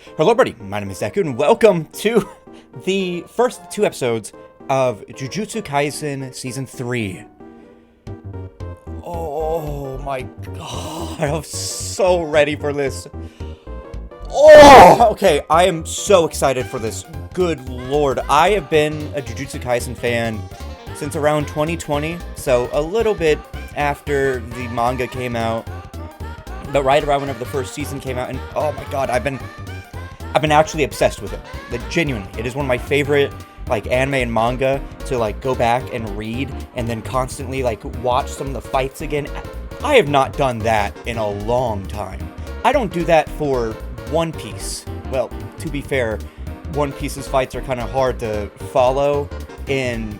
Hello everybody, my name is Deku, and welcome to the first 2 episodes of Jujutsu Kaisen Season 3. Oh my god, I'm so ready for this. Oh, okay, I am so excited for this. Good lord, I have been a Jujutsu Kaisen fan since around 2020, so a little bit after the manga came out, but right around whenever the first season came out, and oh my god, I've been actually obsessed with it. Like, genuinely, it is one of my favorite, like, anime and manga to, like, go back and read and then constantly, like, watch some of the fights again. I have not done that in a long time. I don't do that for One Piece. Well, to be fair, One Piece's fights are kind of hard to follow in,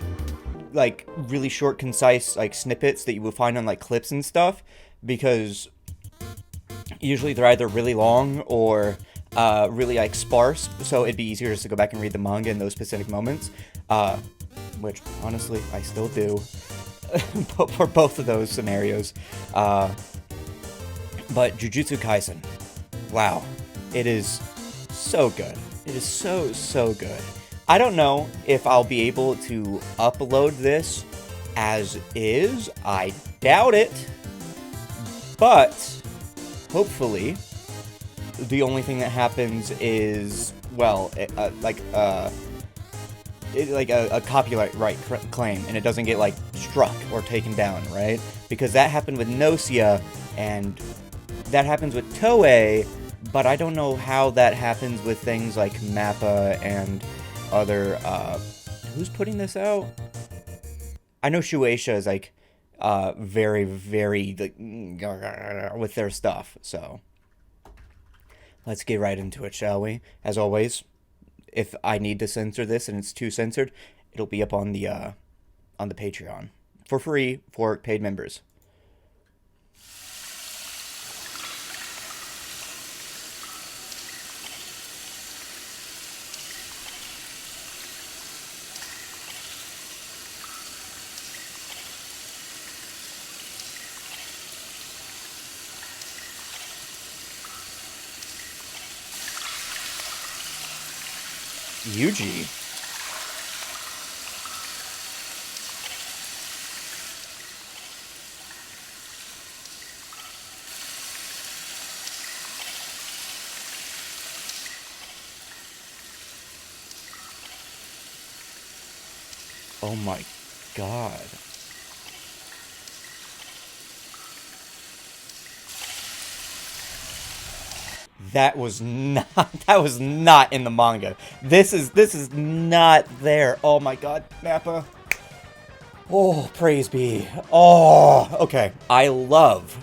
like, really short, concise, like, snippets that you will find on, like, clips and stuff, because usually they're either really long or really like sparse, so it'd be easier just to go back and read the manga in those specific moments, which honestly I still do for both of those scenarios. But Jujutsu Kaisen, wow, it is so good. It is so good. I don't know if I'll be able to upload this as is. I doubt it, but hopefully the only thing that happens is, well, like a copyright claim, and it doesn't get, like, struck or taken down, right? Because that happened with Nocia, and that happens with Toei, but I don't know how that happens with things like MAPPA and other, who's putting this out? I know Shueisha is, like, very, very, like, with their stuff, so let's get right into it, shall we? As always, if I need to censor this and it's too censored, it'll be up on the Patreon for free for paid members. Yuji. Oh my god. That was not in the manga. This is not there. Oh my god, MAPPA. Oh, praise be. Oh, okay. I love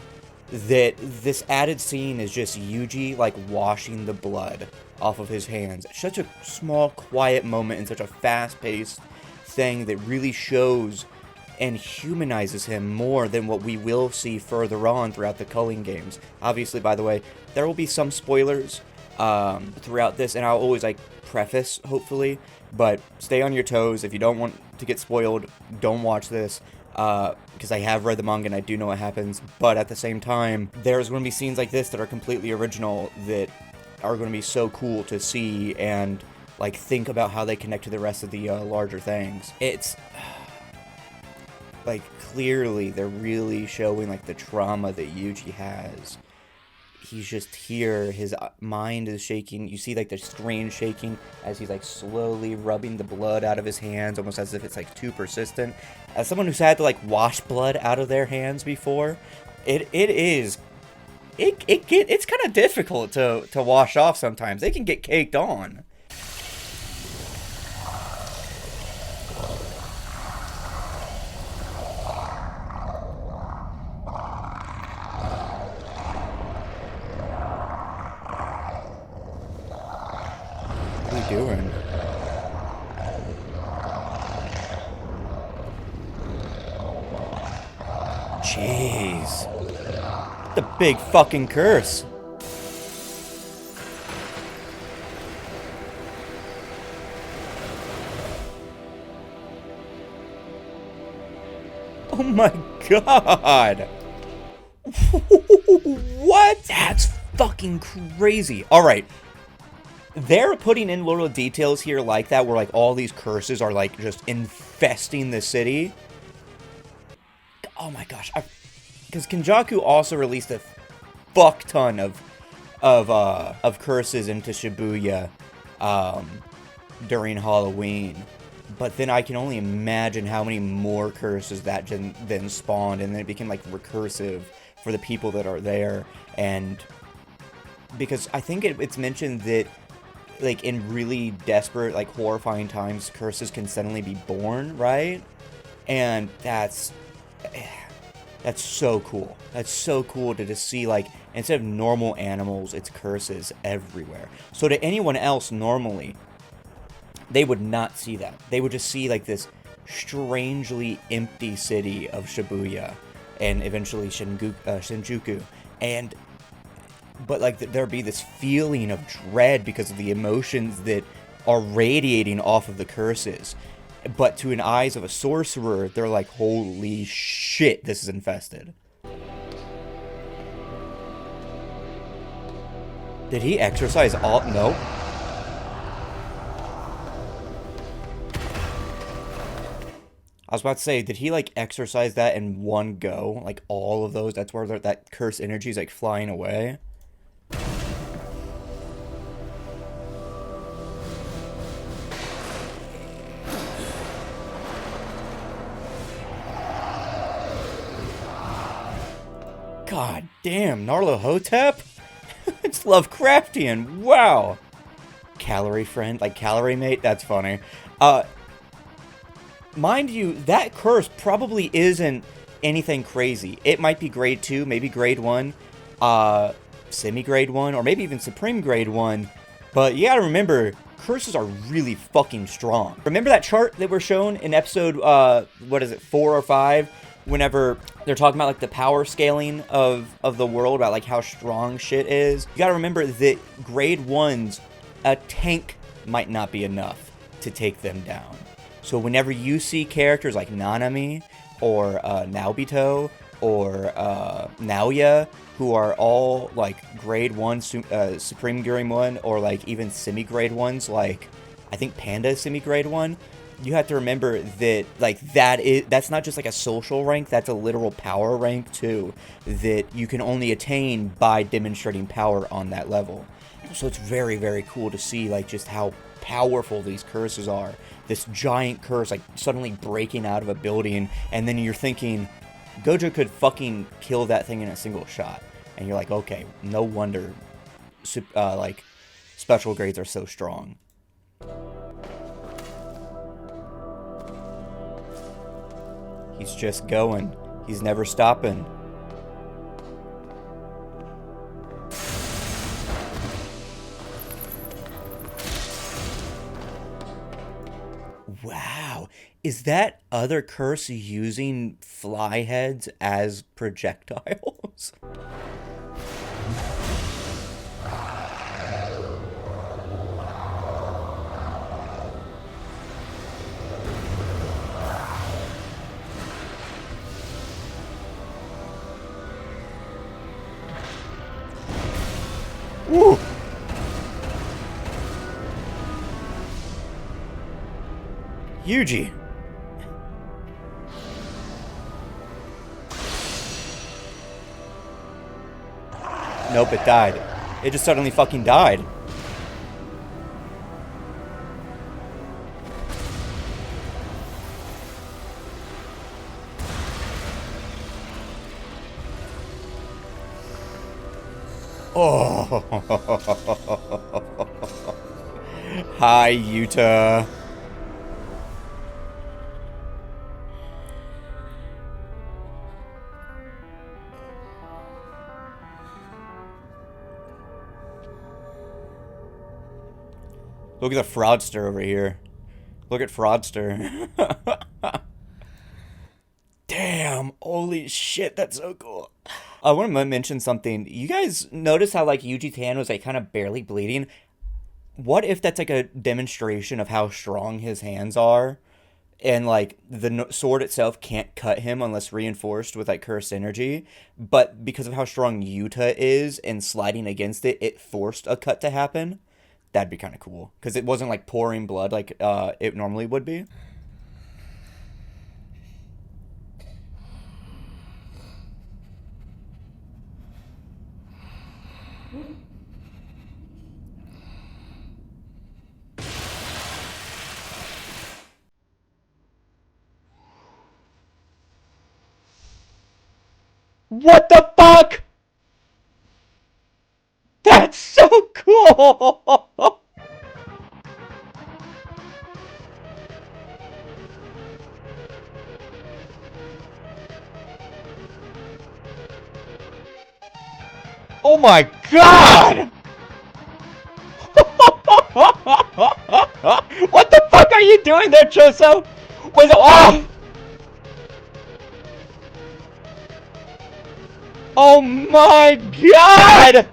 that this added scene is just Yuji, like, washing the blood off of his hands. Such a small, quiet moment in such a fast-paced thing that really shows and humanizes him more than what we will see further on throughout the Culling games. Obviously, by the way, there will be some spoilers throughout this, and I'll always, like, preface, hopefully, but stay on your toes. If you don't want to get spoiled, don't watch this, because I have read the manga and I do know what happens, but at the same time, there's going to be scenes like this that are completely original that are going to be so cool to see and, like, think about how they connect to the rest of the larger things. It's like, clearly, they're really showing, like, the trauma that Yuji has. He's just here, his mind is shaking. You see, like, the screen shaking as he's, like, slowly rubbing the blood out of his hands, almost as if it's, like, too persistent. As someone who's had to, like, wash blood out of their hands before, it's kind of difficult to wash off sometimes. They can get caked on. Doing? Jeez. The big fucking curse. Oh my god. What? That's fucking crazy. Alright. they're putting in little details here like that, where like all these curses are like just infesting the city. Oh my gosh, because Kenjaku also released a fuck ton of curses into Shibuya during Halloween. But then I can only imagine how many more curses that then spawned, and then it became like recursive for the people that are there. And because I think it's mentioned that like in really desperate, like horrifying times, curses can suddenly be born, right? And that's so cool. That's so cool to just see, like, instead of normal animals, it's curses everywhere. So to anyone else normally, they would not see that. They would just see like this strangely empty city of Shibuya and eventually Shinjuku. But like there'd be this feeling of dread because of the emotions that are radiating off of the curses. But to an eyes of a sorcerer, they're like, holy shit, this is infested. Did he exercise all? No. I was about to say, did he like exercise that in one go? Like all of those? That's where that curse energy is like flying away. God damn, Narlohotep? It's Lovecraftian. Wow. Calorie friend, like calorie mate. That's funny. Mind you, that curse probably isn't anything crazy. It might be grade 2, maybe grade 1, semi-grade 1, or maybe even supreme grade 1. But you gotta remember, curses are really fucking strong. Remember that chart that we're shown in episode, 4 or 5? Whenever they're talking about, like, the power scaling of the world, about, like, how strong shit is. You gotta remember that grade 1s, a tank might not be enough to take them down. So whenever you see characters like Nanami, or Naobito, or Naoya, who are all, like, grade 1, Supreme Grade 1, or, like, even semi-grade 1s, like, I think Panda is semi-grade 1, you have to remember that, like, that's not just, like, a social rank, that's a literal power rank, too, that you can only attain by demonstrating power on that level. So it's very, very cool to see, like, just how powerful these curses are. This giant curse, like, suddenly breaking out of a building, and then you're thinking, Gojo could fucking kill that thing in a single shot. And you're like, okay, no wonder, like, special grades are so strong. He's just going. He's never stopping. Wow. Is that other curse using fly heads as projectiles? Woo! Yuji. Nope, it died. It just suddenly fucking died. Oh. Hi, Yuta. Look at the fraudster over here. Look at fraudster. Damn, holy shit, that's so cool. I want to mention something. You guys notice how, like, Yuji Tan was, like, kind of barely bleeding? What if that's, like, a demonstration of how strong his hands are? And, like, the sword itself can't cut him unless reinforced with, like, cursed energy. But because of how strong Yuta is and sliding against it, it forced a cut to happen. That'd be kind of cool. Because it wasn't like pouring blood like it normally would be. What the fuck? That's so cool! Oh my god! What the fuck are you doing there, Choso? Was oh! Oh my god!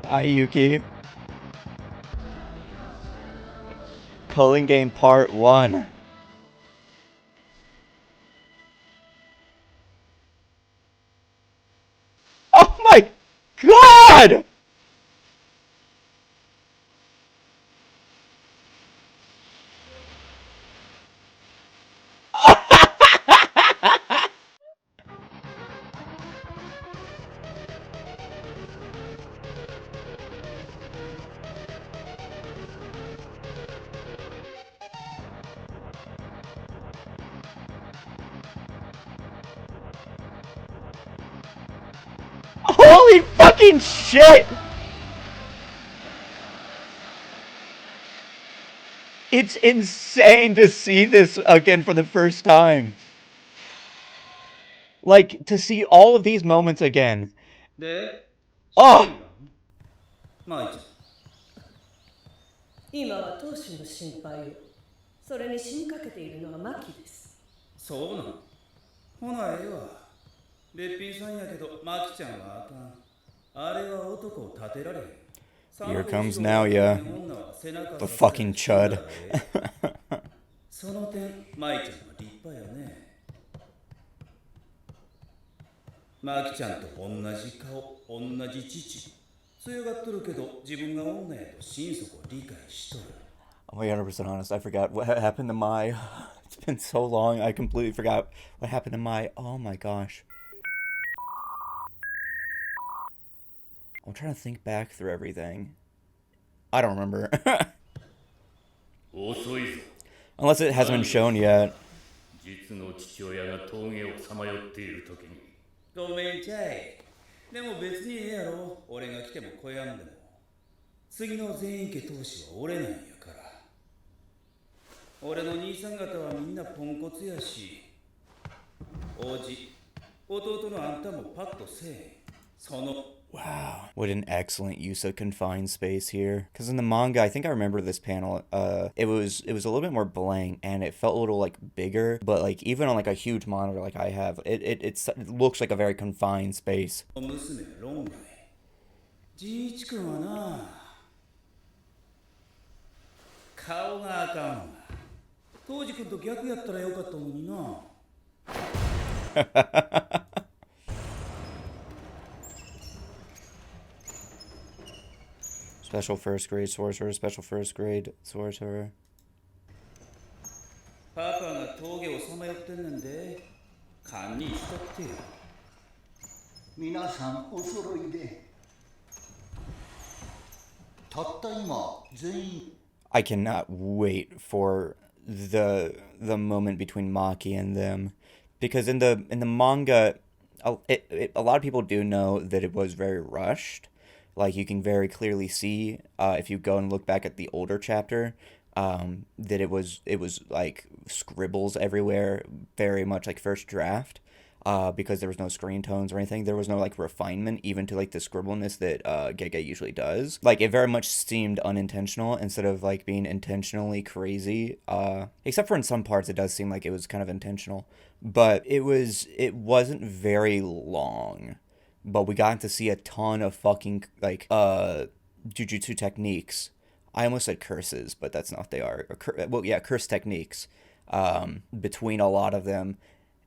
Ayuki. Culling Game Part 1. Oh my god! Holy fucking shit! It's insane to see this again for the first time. Like, to see all of these moments again. Oh! 今は当主の心配を。それに死にかけているのはマキです。そうなの。ほなええわ。べっぴんさんやけどマキちゃんはあかん。あれは男を立てられへん。Here comes now, yeah. The fucking chud. その点、マイちゃんは立派よね。マキちゃんと同じ顔、同じ父。強がっとるけど、自分が女やと心底理解しとる。I'm 100% honest. I forgot what happened to Mai. It's been so long. I completely forgot what happened to Mai. Oh my gosh. I'm trying to think back through everything. I don't remember. Unless it hasn't been shown yet. 実の父親が峠をさまよっている時に。ごめんちゃい。でも別にええやろ。俺が来ても来やんでも。次の全員家当主は俺なんやから。俺の兄さん方はみんなポンコツやし。王子、弟のあんたもパッとせえ。その Wow, what an excellent use of confined space here. Because in the manga, I think I remember this panel. It was a little bit more blank, and it felt a little like bigger. But like even on like a huge monitor like I have, it looks like a very confined space. 娘ロンガイ。じいちくんはな、顔があかんわ。当時くんと逆やったらよかったのにな。Special first grade sorcerer, special first grade sorcerer. パパが峠をさまよってんねんで、堪忍しとってよ。皆さんお揃いで。たった今全員。I cannot wait for the moment between Maki and them, because in the manga, a lot of people do know that it was very rushed. Like, you can very clearly see, if you go and look back at the older chapter, that it was like scribbles everywhere, very much like first draft, because there was no screen tones or anything. There was no like refinement even to like the scribbleness that Gege usually does. Like, it very much seemed unintentional instead of like being intentionally crazy. Except for in some parts, it does seem like it was kind of intentional, but it wasn't very long. But we got to see a ton of fucking, like, Jujutsu techniques. I almost said curses, but that's not what they are. Well, yeah, curse techniques, between a lot of them,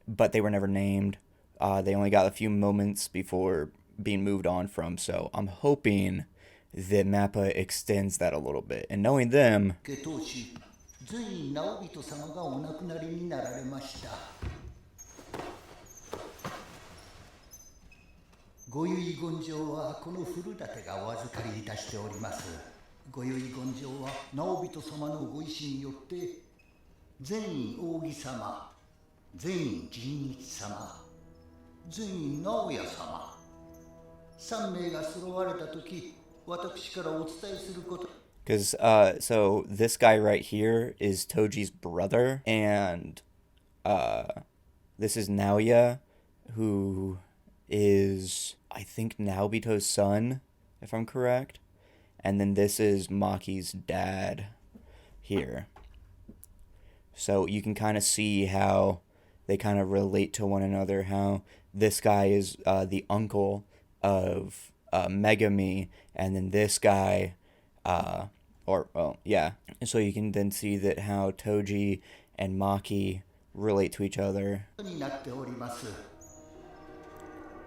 but they were never named. They only got a few moments before being moved on from. So I'm hoping that MAPPA extends that a little bit. And knowing them, 当主随員直人様がお亡くなりになられました。ご遺言状はこの古舘がお預かりいたしております。ご遺言状は直人様のご意思によって全員扇様、全員仁一様、全員直哉様3名が揃われたとき、私からお伝えすること。because so this guy right here is Toji's brother, and this is Naoya, who is, I think, Naobito's son, if I'm correct. And then this is Maki's dad here. So you can kind of see how they kind of relate to one another, how this guy is the uncle of Megami, and then this guy, yeah. So you can then see that how Toji and Maki relate to each other.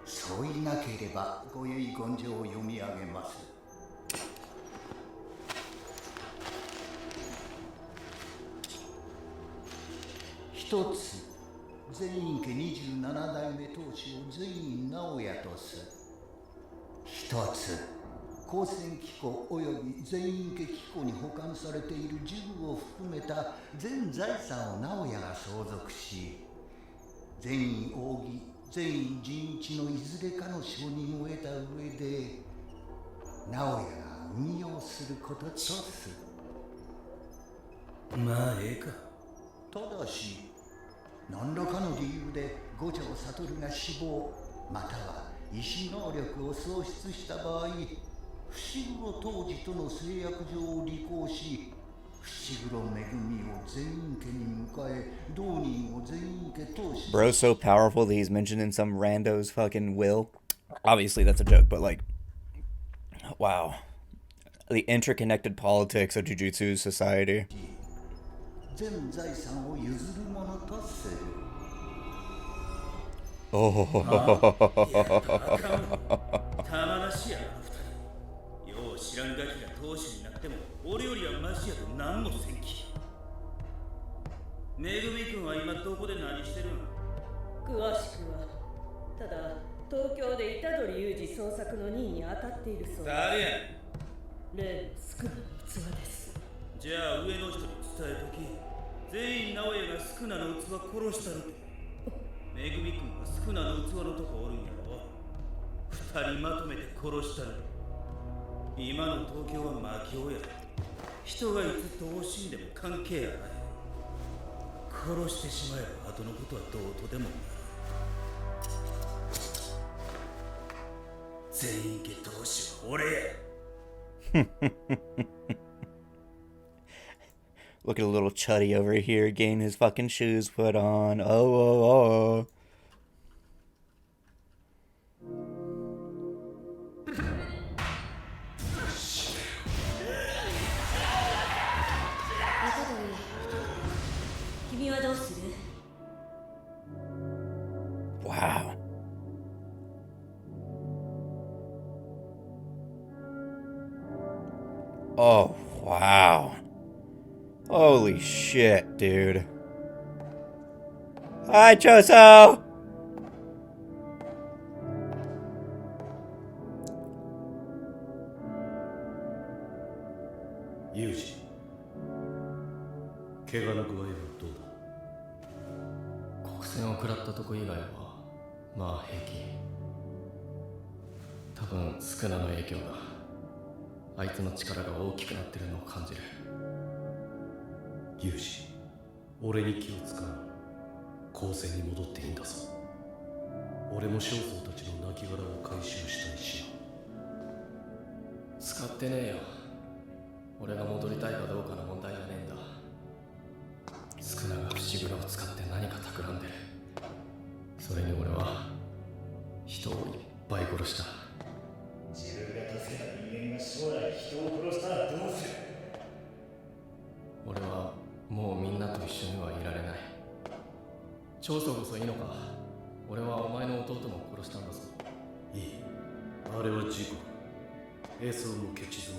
そういなければご遺言状を読み上げます。一つ、全員家27代目当主を全員直哉とす。一つ、高専機構および全員家機構に保管されている呪具を含めた全財産を直哉が相続し、全員扇、全員仁一のいずれかの承認を得た上で直哉が運用することとする。まあええか。ただし何らかの理由で五条悟が死亡または意思能力を喪失した場合、伏黒当時との誓約状を履行し、伏黒恵を全員家に迎え、同人を全員家当主。 Bro's so powerful that he's mentioned in some rando's fucking will. Obviously that's a joke, but like, wow. The interconnected politics of Jujutsu society. 全財産を譲るものとする。Oh. たまらしやあの二人。よう知らんガキが当主になっても俺よりはマシやと何もせんき。めぐみくんは今どこで何してるん？詳しくはただ東京で虎杖裕二捜索の任に当たっているそうです。誰やねん。例の少ない器です。じゃあ上の人に伝えとき。全員直哉がスクナの器殺したるて。めぐみくんはスクナの器のとこおるんやろ。二人まとめて殺したる。今の東京は魔境や。人がいつどう死んでも関係やない。殺してしまえば後のことはどうとでもなる。全員家当主は俺や。Look at a little chuddy over here getting his fucking shoes put on. Oh. 君はどうする？ Wow. Oh, wow. Holy shit, dude. Hi, Choso! Yuji, 怪我の具合はどうだ？国戦を食らったとこ以外はまあ平気。多分スクナの影響だ。あいつの力が大きくなってるのを感じる。ユージ、俺に気を使う。高専に戻っていいんだぞ。俺も少曹たちの亡骸を回収したいしな。使ってねえよ。俺が戻りたいかどうかの問題じゃねえんだ。スクナが伏黒を使って何か企んでる。それに俺は人をいっぱい殺した。自分が助けた人間が将来人を殺したらどうする？俺はもうみんなと一緒にはいられない。長宗こそいいのか。俺はお前の弟も殺したんだぞ。いい。あれは事故。エースもケチズも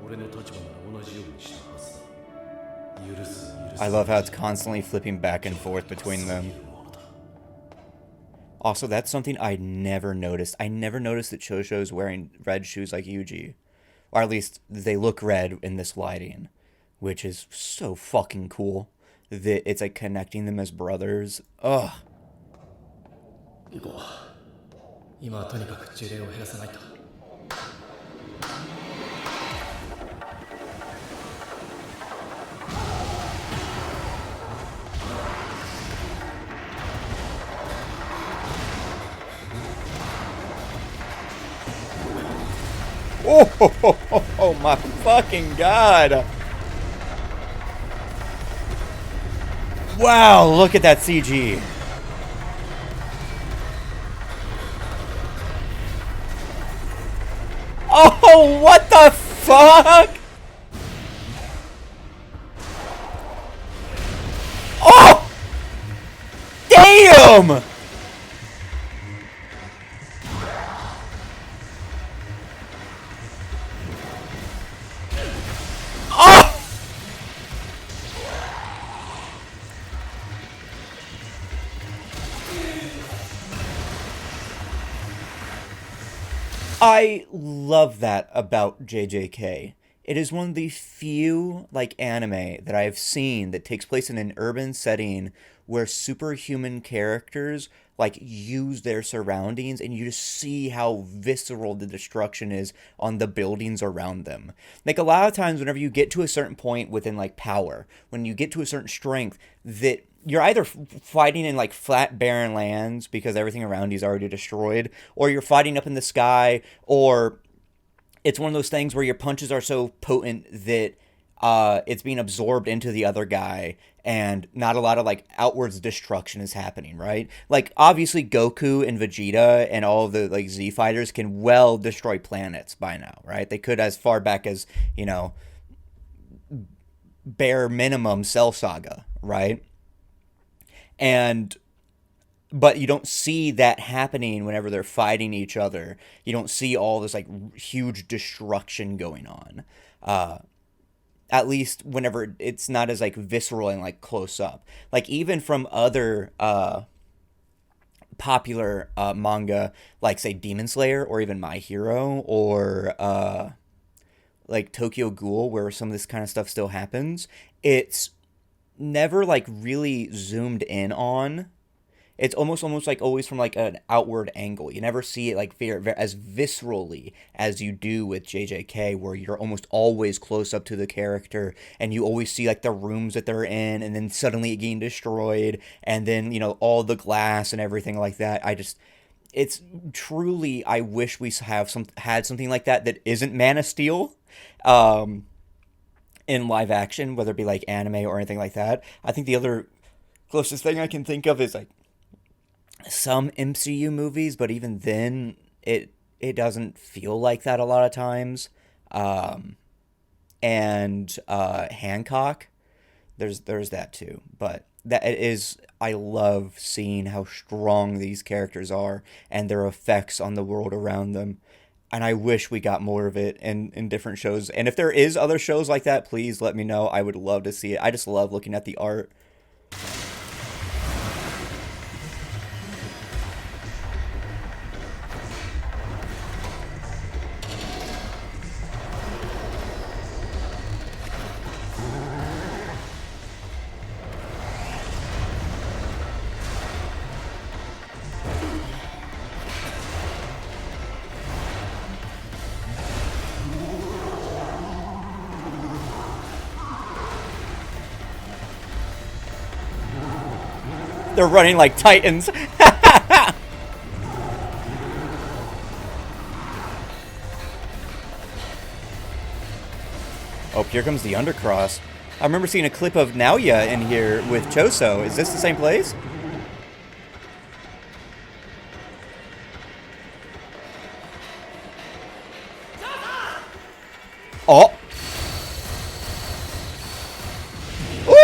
俺の立場なら同じようにしたはずだ。許す許す。 I love how it's constantly flipping back and forth between them. Also, that's something I never noticed. I never noticed that Shosho is wearing red shoes like Yuji. Or at least they look red in this lighting, which is so fucking cool. That it's like connecting them as brothers. Ugh. 行こう。今はとにかく呪霊を減らさないと。Oh my fucking god. Wow, look at that CG. Oh, what the fuck? Oh! Damn! I love that about JJK. It is one of the few, like, anime that I've seen that takes place in an urban setting where superhuman characters, like, use their surroundings and you just see how visceral the destruction is on the buildings around them. Like, a lot of times whenever you get to a certain point within, like, power, when you get to a certain strength, that you're either fighting in, like, flat, barren lands because everything around you is already destroyed, or you're fighting up in the sky, or it's one of those things where your punches are so potent that it's being absorbed into the other guy, and not a lot of, like, outwards destruction is happening, right? Like, obviously, Goku and Vegeta and all of the, like, Z fighters can well destroy planets by now, right? They could as far back as, you know, bare minimum Cell Saga, right? But you don't see that happening whenever they're fighting each other. You don't see all this, like, huge destruction going on. At least whenever it's not as, like, visceral and, like, close up. Like, even from other popular manga, like, say, Demon Slayer, or even My Hero, or like Tokyo Ghoul, where some of this kind of stuff still happens, it's never, like, really zoomed in on. It's almost like always from, like, an outward angle. You never see it, like, as viscerally as you do with JJK, where you're almost always close up to the character, and you always see, like, the rooms that they're in, and then suddenly it getting destroyed, and then, you know, all the glass and everything like that. It's truly, I wish we had something like that isn't Man of Steel, in live action, whether it be, like, anime or anything like that. I think the other closest thing I can think of is, like, some MCU movies, but even then, it doesn't feel like that a lot of times. And Hancock, there's that too. But that is, I love seeing how strong these characters are and their effects on the world around them. And I wish we got more of it in different shows. And if there is other shows like that, please let me know. I would love to see it. I just love looking at the art. They're running like titans. Oh, here comes the Undercross. I remember seeing a clip of Naoya in here with Choso. Is this the same place? Oh! Ooh!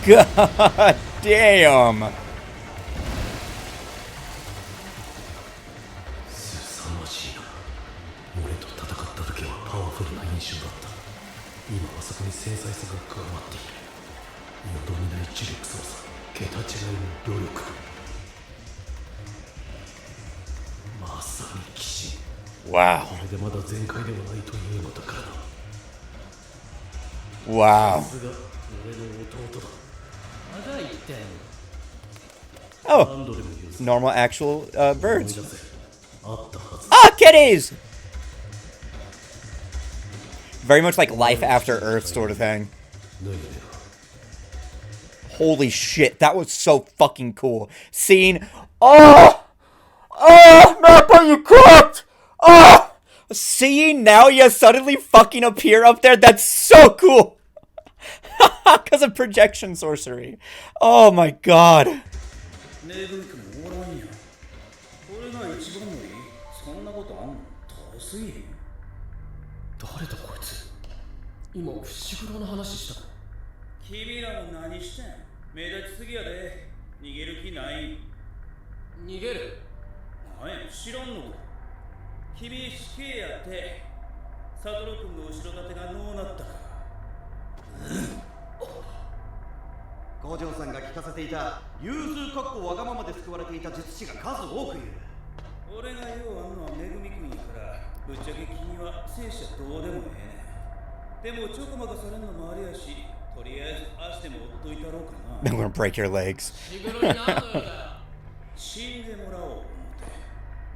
God damn. 凄まじいな。俺と戦った時はパワフルな印象だった。今はそこに繊細さが加わっている。よどみない磁力操作、桁違いの努力。まさに騎士。 Wow. これでまだ全開ではないというのだからな。 Wow. さすが俺の弟だ。まだ言ってん。 Oh, 何度でも言うぞ。 normal actual 思い birds. 出せ。あったはず。 Ah, kitties! Very much like life after Earth sort of thing. 脱いでろ。 Holy shit, that was so fucking cool. Seeing, oh, Mappa, you cooked! Oh, seeing now you suddenly fucking appear up there, that's so cool. Because of projection sorcery. Oh my god. ねえぐみくんおらんや。俺が一番乗り、そんなことあんの遠すぎ。誰だこいつ。今伏黒の話したの。君らも何してん。目立ちすぎやで。逃げる気ない。逃げる。なんや知らんのか。君死刑やって。サトル君の後ろ盾がのうなったから。五条さんが聞かせていた融通かっこわがままで救われていた術師が数多くいる。俺がようあんのはめぐみくんやからぶっちゃけ君は聖者どうでもええねん。でもちょこまかされんのもあれやし、とりあえず足でも追っといたろうかな。 I'm gonna break your legs. 伏黒に何の用だよ。死んでもらおう思って。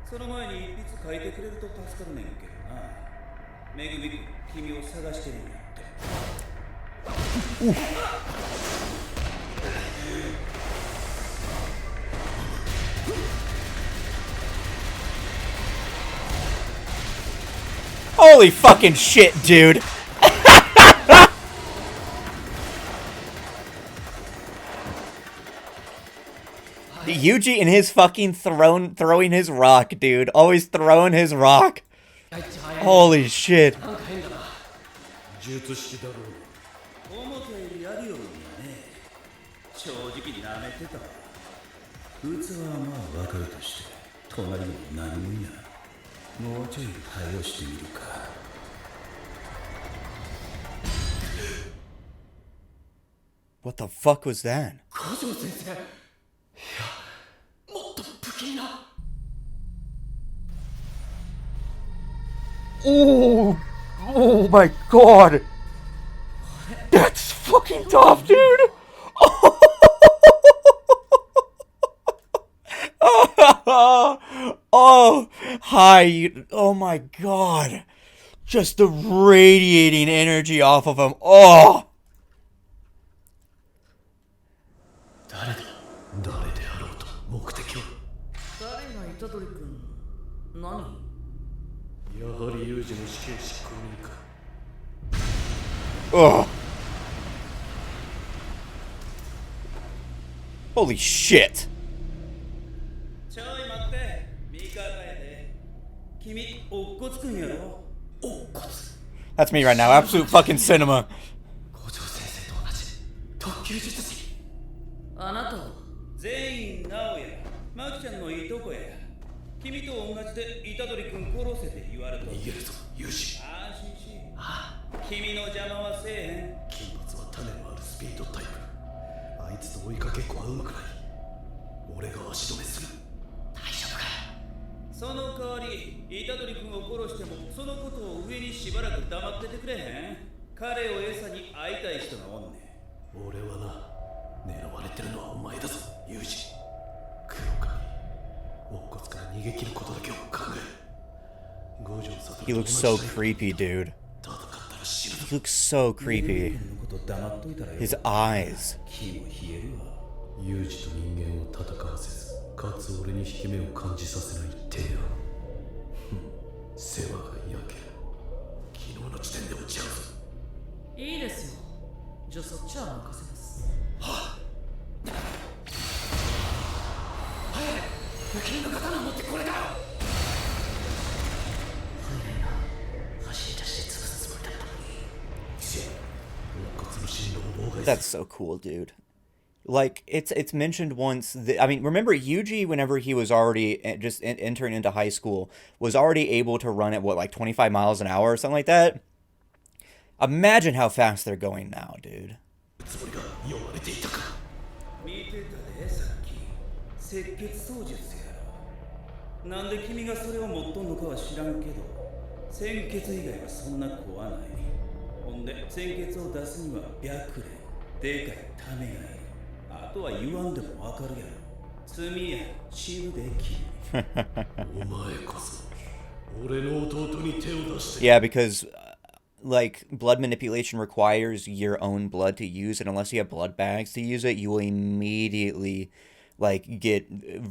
その前に一筆書いてくれると助かるねんけどな。めぐみくん君を探してるんやって。 Holy fucking shit, dude. Yuji and his fucking throwing his rock, dude. Always throwing his rock. Holy shit. なんか変だな。術式だろう。思ったよりやるようにはね。正直なめてたわ。器はまあわかるとして隣の何もや。もうちょい対応してみるか。 What the fuck was that? 五条先生。いや、もっと不気味な。 Oh, oh my god. That's fucking tough, dude. Oh, hi. Oh my god. Just the radiating energy off of him. Oh. 誰だ。誰であろうと目的は。誰が虎杖君何。やはり有事の死刑執行人か。 Ugh. Holy shit. ちょい待って、ミカかやで。君、おっこつくんやろ。おっこつ。 That's me right now. Absolute fucking cinema. 五条先生と同じ特級術師。あなたは全員直哉、マキちゃんのいとこや。君と同じで虎杖君殺せって言われた。逃げるぞ、有志。安心し。君の邪魔はせえへん。金髪は種のあるスピードタイプ。あいつと追いかけっこはうまくない。俺が足止めする。大丈夫か。その代わり虎杖君を殺してもそのことを上にしばらく黙っててくれへん。彼を餌に会いたい人がおんねん。俺はな、狙われてるのはお前だぞ、ユージ。黒髪、乙骨から逃げ切ることだけを考える。五条悟 He looks so creepy, dude. 戦ったら死ぬ He looks so creepy. のこと黙っといたらよ。 His eyes. 気も冷えるわ。ユージと人間を戦わせず、かつ俺に引け目を感じさせない提案。世話が焼ける。昨日の時点で落ち合うぞ。いいですよ。じゃあそっちは任せます。不気味の刀持ってこれだよ。走り出して潰すつもりだったのに。乙骨の進路を妨害する。 That's so cool, dude. Like it's mentioned once that, I mean, remember Yuji, whenever he was already just entering into high school, was already able to run at what, like 25 miles an hour or something like that. Imagine how fast they're going now, dude. つもりが読まれていたか。見てたでさっき赤血操術やろ。なんで君がそれを持っとんのかは知らんけど、鮮血以外はそんな怖ない。ほんで鮮血を出すには白蓮、でかいためがいる。あとは言わんでもわかるやろ。罪や死ぬできる。お前こそ俺の弟に手を出して。 Yeah, because like blood manipulation requires your own blood to use it. Unless you have blood bags to use it, you will immediately like get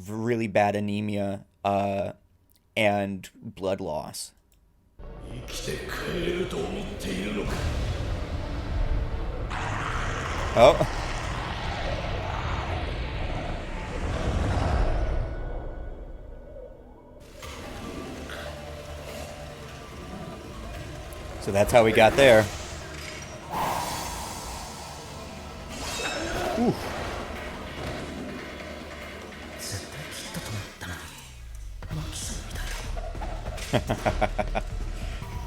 really bad anemia and blood loss. 生きて帰れると思っているのか。 Oh. So that's how we got there. Ooh.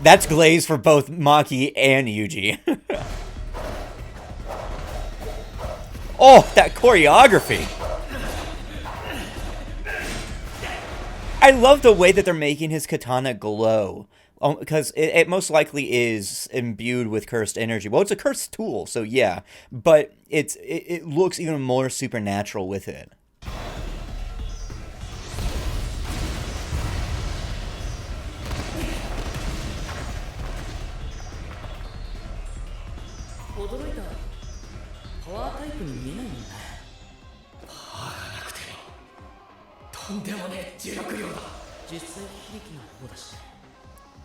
That's glaze for both Maki and Yuji. Oh, that choreography. I love the way that they're making his katana glow. Because it most likely is imbued with cursed energy. Well, it's a cursed tool, so yeah. But it looks even more supernatural with it. 驚いた。パワータイプに見えないもんね。パワーがなくてもとんでもねえ磁力量だ。実際悲劇の方だしね。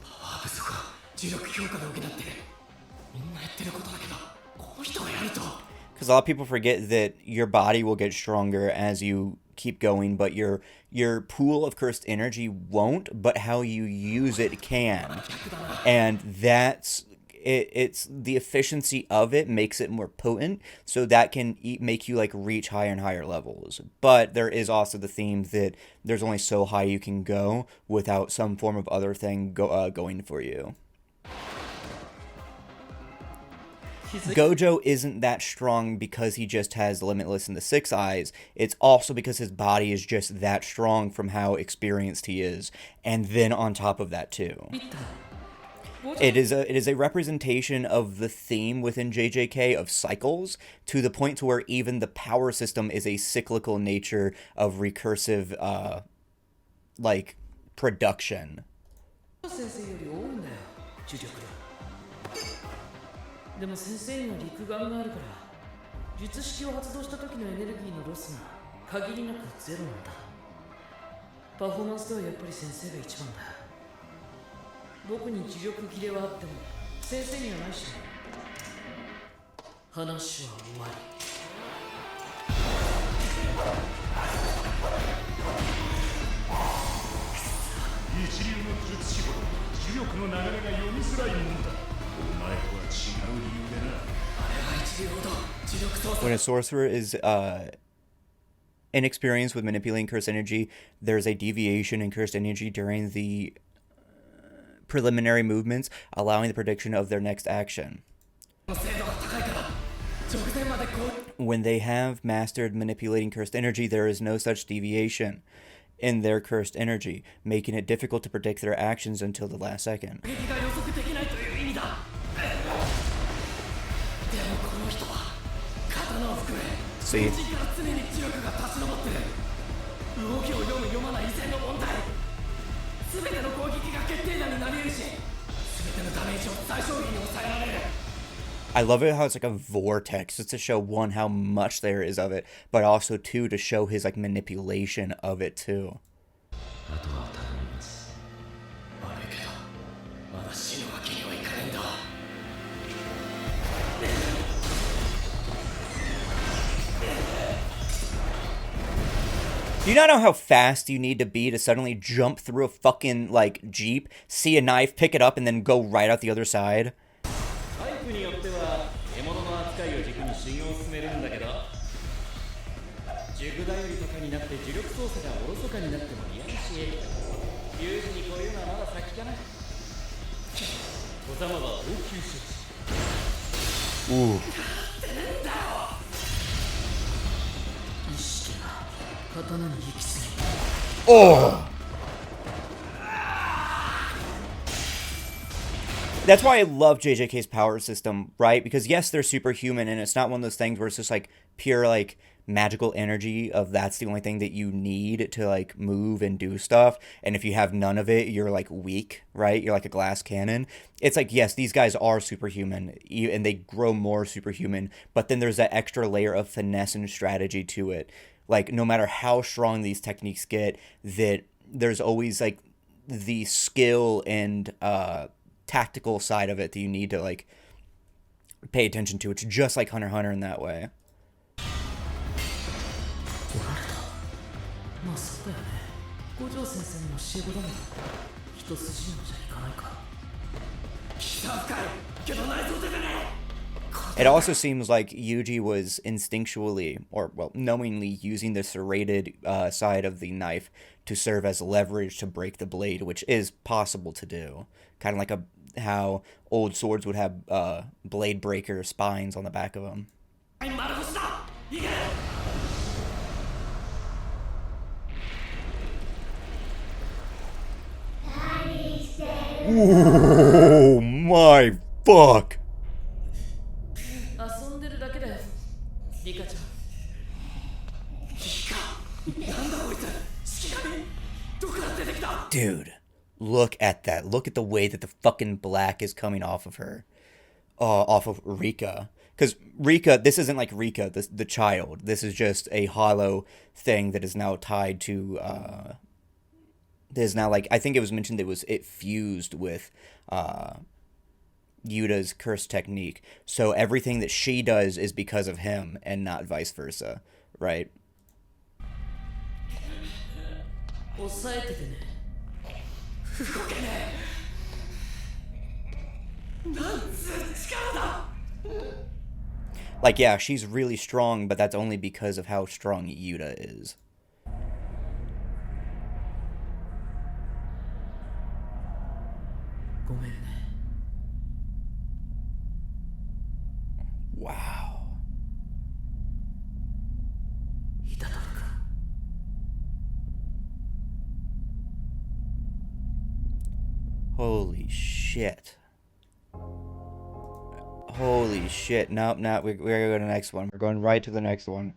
パワー不足は磁力評価で補ってみんなやってることだけど、この人がやると。 Because a lot of people forget that your body will get stronger as you keep going, but your pool of cursed energy won't, but how you use it can. And that's it's the efficiency of it makes it more potent, so that can make you like reach higher and higher levels. But there is also the theme that there's only so high you can go without some form of other thing going for you. Gojo isn't that strong because he just has Limitless and the Six Eyes. It's also because his body is just that strong from how experienced he is. And then on top of that too. It is a representation of the theme within JJK of cycles, to the point to where even the power system is a cyclical nature of recursive like production. でも先生には陸眼があるから術式を発動した時のエネルギーのロスが限りなくゼロなんだ。パフォーマンスではやっぱり先生が一番だ。僕に磁力切れはあっても先生にはないしね。話は終わり。一流の術師ほど磁力の流れが読みづらいもんだ。お前とは違う理由でな。あれは一流ほど磁力操作。 When a sorcerer is inexperienced with manipulating cursed energy, there's a deviation in cursed energy during the preliminary movements, allowing the prediction of their next action. When they have mastered manipulating cursed energy, there is no such deviation in their cursed energy, making it difficult to predict their actions until the last second. See? I love it how it's like a vortex, just to show one how much there is of it, but also two to show his like manipulation of it too. Do you not know how fast you need to be to suddenly jump through a fucking, like, Jeep, see a knife, pick it up, and then go right out the other side? 塾頼りとかになって呪力操作がおろそかになっても嫌だし、有事にこういうのはまだ先かな。小様は応急処置。Ooh. 意識が刀に行き過ぎ。 Oh! That's why I love JJK's power system, right? Because yes, they're superhuman, and it's not one of those things where it's just like pure like magical energy of that's the only thing that you need to like move and do stuff. And if you have none of it, you're like weak, right? You're like a glass cannon. It's like, yes, these guys are superhuman and they grow more superhuman, but then there's that extra layer of finesse and strategy to it. Like no matter how strong these techniques get, that there's always like the skill and tactical side of it that you need to like pay attention to. It's just like Hunter x Hunter in that way. まあそうだよね。五条先生の教え子だもん。一筋縄じゃいかないか。北深いけど内臓出てね。 It also seems like Yuji was instinctually, or well, knowingly using the serrated side of the knife to serve as leverage to break the blade, which is possible to do. Kind of like how old swords would have blade breaker spines on the back of them. Oh my fuck! 遊んでるだけだよ。リカちゃん。 Dude, look at that. Look at the way that the fucking black is coming off of her. Off of Rika. Because Rika, this isn't like Rika, the child. This is just a hollow thing that is now tied to, that is now like, I think it was mentioned that it fused with, Yuta's curse technique. So everything that she does is because of him and not vice versa, right? 抑えててね。動けねえ。なんつう力だ。 Like, yeah, she's really strong, but that's only because of how strong Yuta is. ごめんね。 Wow. イタタル君。 Holy shit. Holy shit. Nope, no, we're going to go to the next one. We're going right to the next one.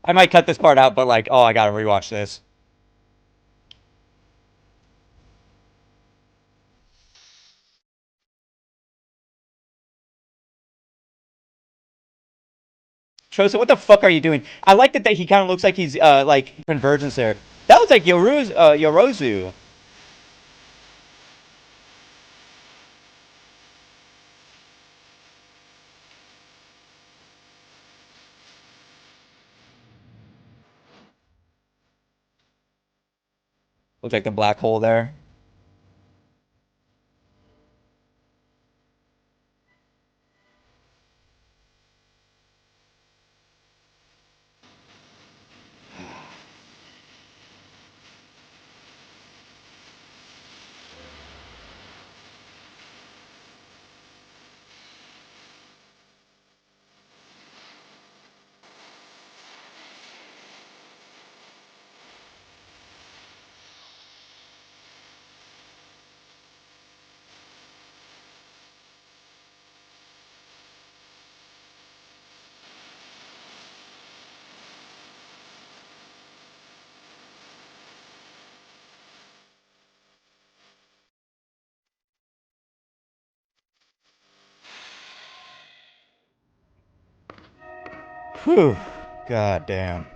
I might cut this part out, but like, oh, I gotta rewatch this. Chosa, what the fuck are you doing? I like that he kind of looks like he's, like, convergence there. That looks like Yorozu. Looks like the black hole there. Whew. God damn.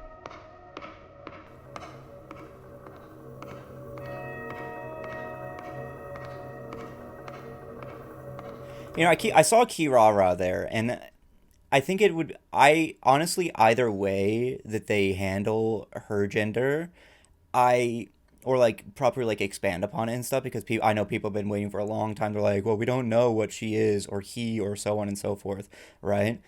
You know, I saw Kirara there, and I think it would, honestly, either way that they handle her gender, I or like properly like expand upon it and stuff, because I know people have been waiting for a long time. They're like, well, we don't know what she is or he or so on and so forth, right?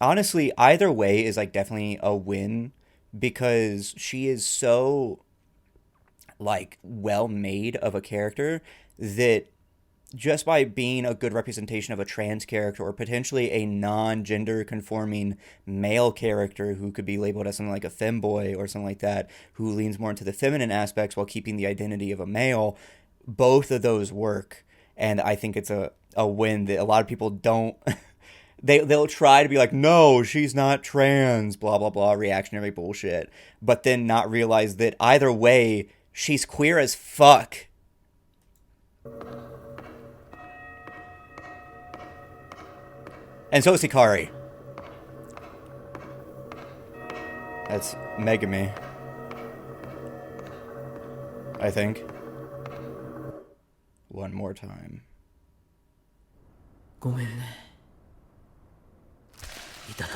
Honestly, either way is like definitely a win, because she is so like well made of a character that just by being a good representation of a trans character, or potentially a non-gender conforming male character who could be labeled as something like a femboy or something like that, who leans more into the feminine aspects while keeping the identity of a male, both of those work. And I think it's a win that a lot of people don't. They'll try to be like, no, she's not trans, blah, blah, blah, reactionary bullshit, but then not realize that either way, she's queer as fuck. And so is Hikari. That's Megami, I think. One more time. ごめんね。いただく。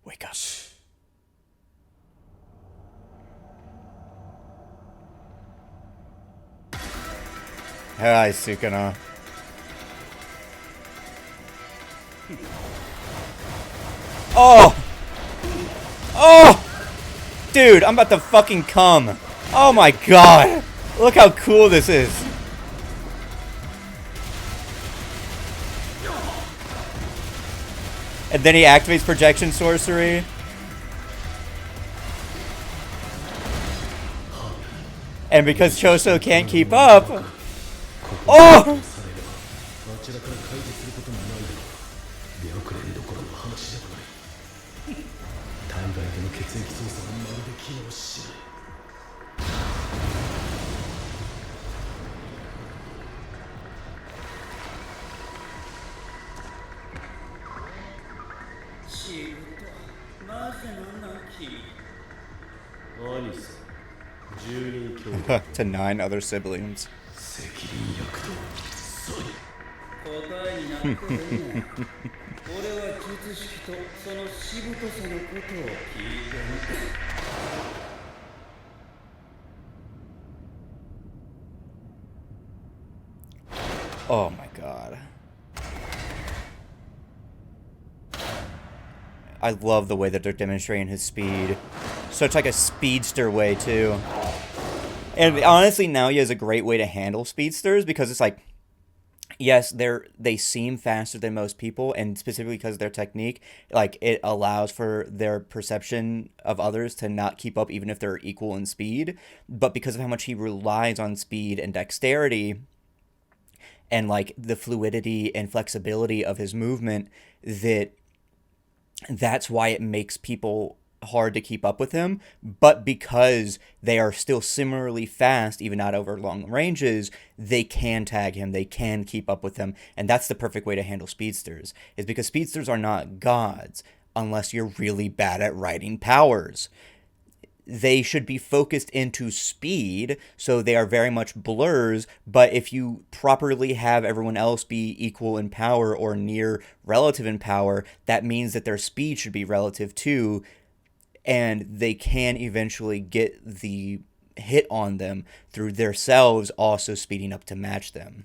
Wake up. Hi, Sukuna. Oh! Oh! Dude, I'm about to fucking come. Oh my god. Look how cool this is. And then he activates projection sorcery. And because Choso can't keep up... Oh! To 9 other siblings. 答えになってるね。俺は術式とそのしぶとさのことを聞いてる。Oh my god. I love the way that they're demonstrating his speed. Such like a speedster way too. And honestly, now he has a great way to handle speedsters, because it's like, yes, they seem faster than most people, and specifically because of their technique, like it allows for their perception of others to not keep up even if they're equal in speed. But because of how much he relies on speed and dexterity and like the fluidity and flexibility of his movement, that's why it makes people hard to keep up with him. But because they are still similarly fast, even not over long ranges, they can tag him, they can keep up with him. And that's the perfect way to handle speedsters, is because speedsters are not gods unless you're really bad at riding powers. They should be focused into speed, so they are very much blurs, but if you properly have everyone else be equal in power or near relative in power, that means that their speed should be relative too, and they can eventually get the hit on them through themselves also speeding up to match them.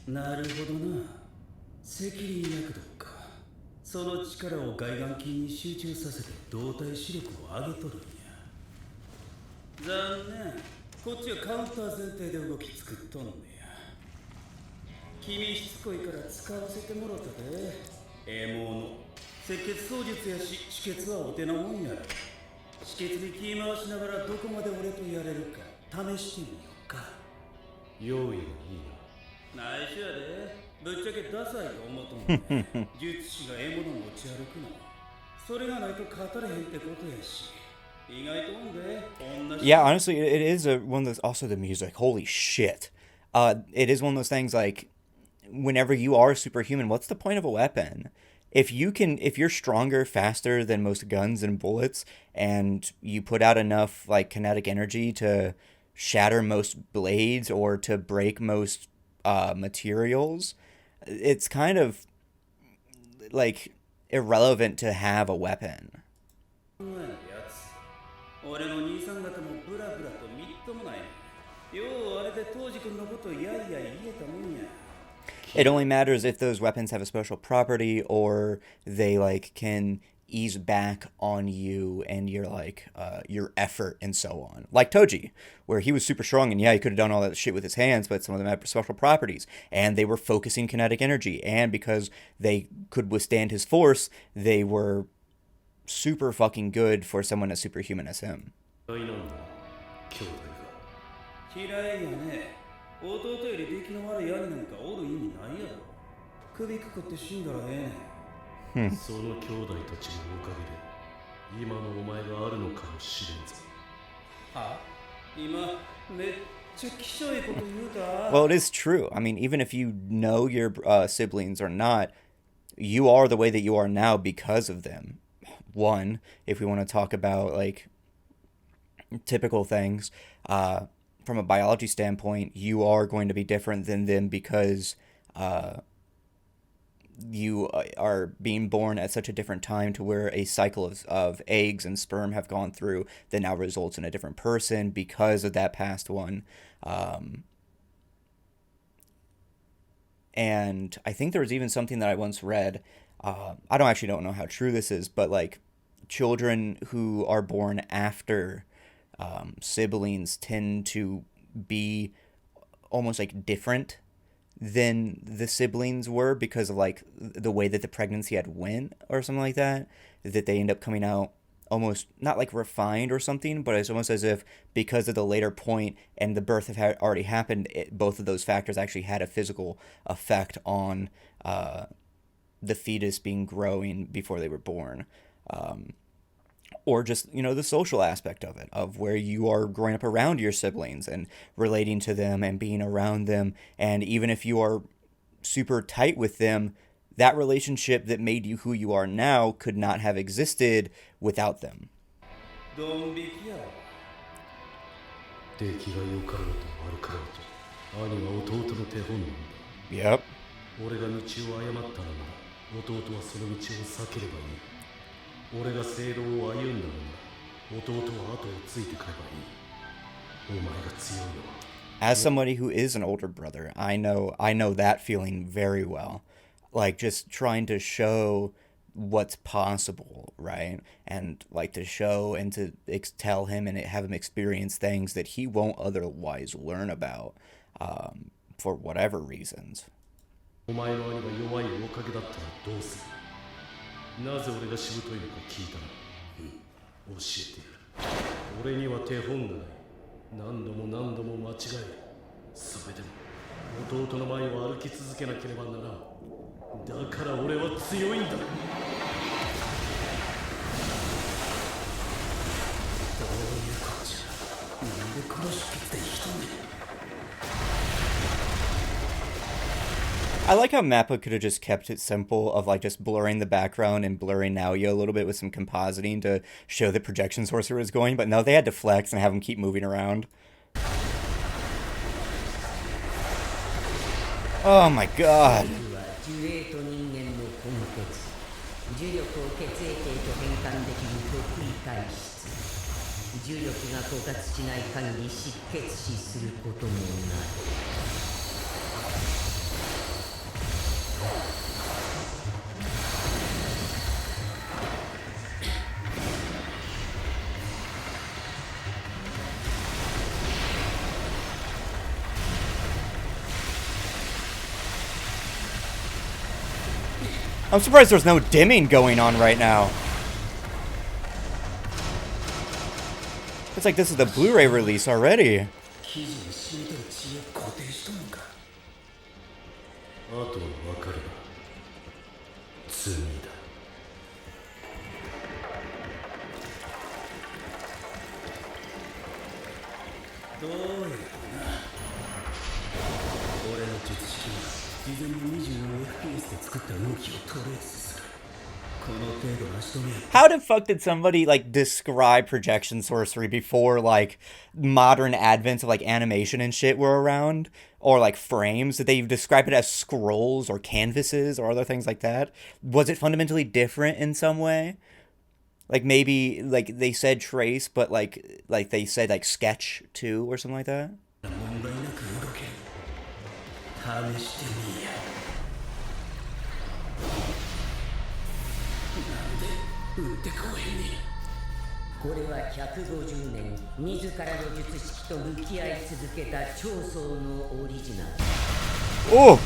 なるほどな。赤輪躍動か。その力を外眼筋に集中させて動体視力を上げとるんや。残念。こっちはカウンター前提で動き作っとんねや。君しつこいから使わせてもろたで。もの。赤血操術やし、止血はお手のもんやら。止血に気回しながらどこまで俺とやれるか試してみようか。用意がいいな。内緒やで。ぶっちゃけダサいと思うとんね。術師が獲物持ち歩くの。それがないと語れへんってことやし。意外とんで。Yeah, honestly, it is one of those. Also, the music. Holy shit! It is one of those things like, whenever you are superhuman, what's the point of a weapon? If you're stronger, faster than most guns and bullets, and you put out enough like kinetic energy to shatter most blades or to break most materials, it's kind of like irrelevant to have a weapon. 俺の兄さん方もブラブラとみっともない。ようあれで当時君のことやいや言えたもんや。It only matters if those weapons have a special property or they like can ease back on you and your like your effort and so on. Like Toji, where he was super strong and yeah, he could have done all that shit with his hands, but some of them had special properties and they were focusing kinetic energy, and because they could withstand his force, they were super fucking good for someone as superhuman as him. 嫌いやね。弟より出来の悪い兄なんかおる意味ないやろ。首くくって死んだらええねん。その兄弟たちのおかげで今のお前があるのかもしれんぞ。は？今めっちゃきしょいこと言うた。 Well, it is true. I mean, even if you know your siblings or not, you are the way that you are now because of them. One, if we want to talk about like typical things, from a biology standpoint, you are going to be different than them because you are being born at such a different time to where a cycle of eggs and sperm have gone through that now results in a different person because of that past one. And I think there was even something that I once read. I don't know how true this is, but like children who are born after siblings tend to be almost like different than the siblings were because of like the way that the pregnancy had went or something like that, that they end up coming out almost not like refined or something, but it's almost as if because of the later point and the birth have already happened, both of those factors actually had a physical effect on the fetus being growing before they were born. Or just, the social aspect of it, of where you are growing up around your siblings and relating to them and being around them. And even if you are super tight with them, that relationship that made you who you are now could not have existed without them. ドン引きやわ。出来が良かろうと悪かろうと兄は弟の手本なんだ。 Yep. 俺が道を誤ったのなら弟はその道を避ければいい。俺が正道を歩んだのなら弟は後をついてくればいい。お前が強いのは。As somebody who is an older brother, I know that feeling very well. Like just trying to show what's possible, right? And like to show and to tell him and have him experience things that he won't otherwise learn about, for whatever reasons. お前の兄が弱いおかげだったらどうする？なぜ俺がしぶといのか聞いたな。教えてやる。俺には手本がない。何度も何度も間違える。それでも弟の前を歩き続けなければならん。だから俺は強いんだ。どういうことじゃ。なんでこの出血で一人。 I like how MAPPA could have just kept it simple of like just blurring the background and blurring Naoya a little bit with some compositing to show the projection sorcerer was going, but no, they had to flex and have him keep moving around. Oh my god. 重力が枯渇しない限り失血死することもない。 I'm surprised there's no dimming going on right now. It's like this is the Blu-ray release already. あとは分かるな。罪だ。どうやらな。俺の術式は事前に24fps で作った動きをトレースする。How the fuck did somebody like describe projection sorcery before like modern advents of like animation and shit were around, or like frames? Did they describe it as scrolls or canvases or other things like that? Was it fundamentally different in some way? Like maybe like they said trace, but like they said like sketch too or something like that. Oh!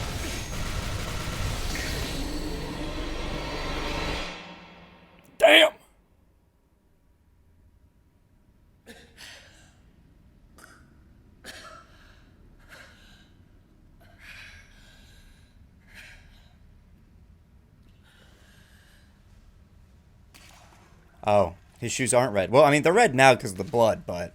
Damn! Oh, his shoes aren't red. Well, I mean, they're red now because of the blood, but...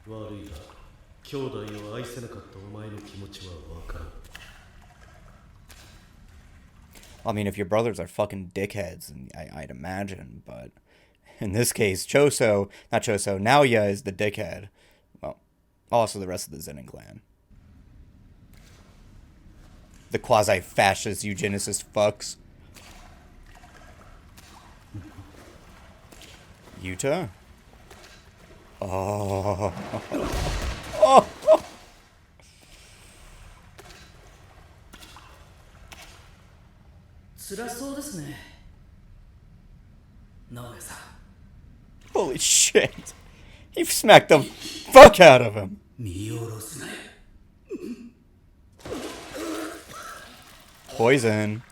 I mean, if your brothers are fucking dickheads, I'd imagine, but... In this case, Naoya is the dickhead. Well, also the rest of the Zenin clan. The quasi-fascist eugenicist fucks. Yuta? Oh. Oh. Holy shit. He smacked the fuck out of him. Poison.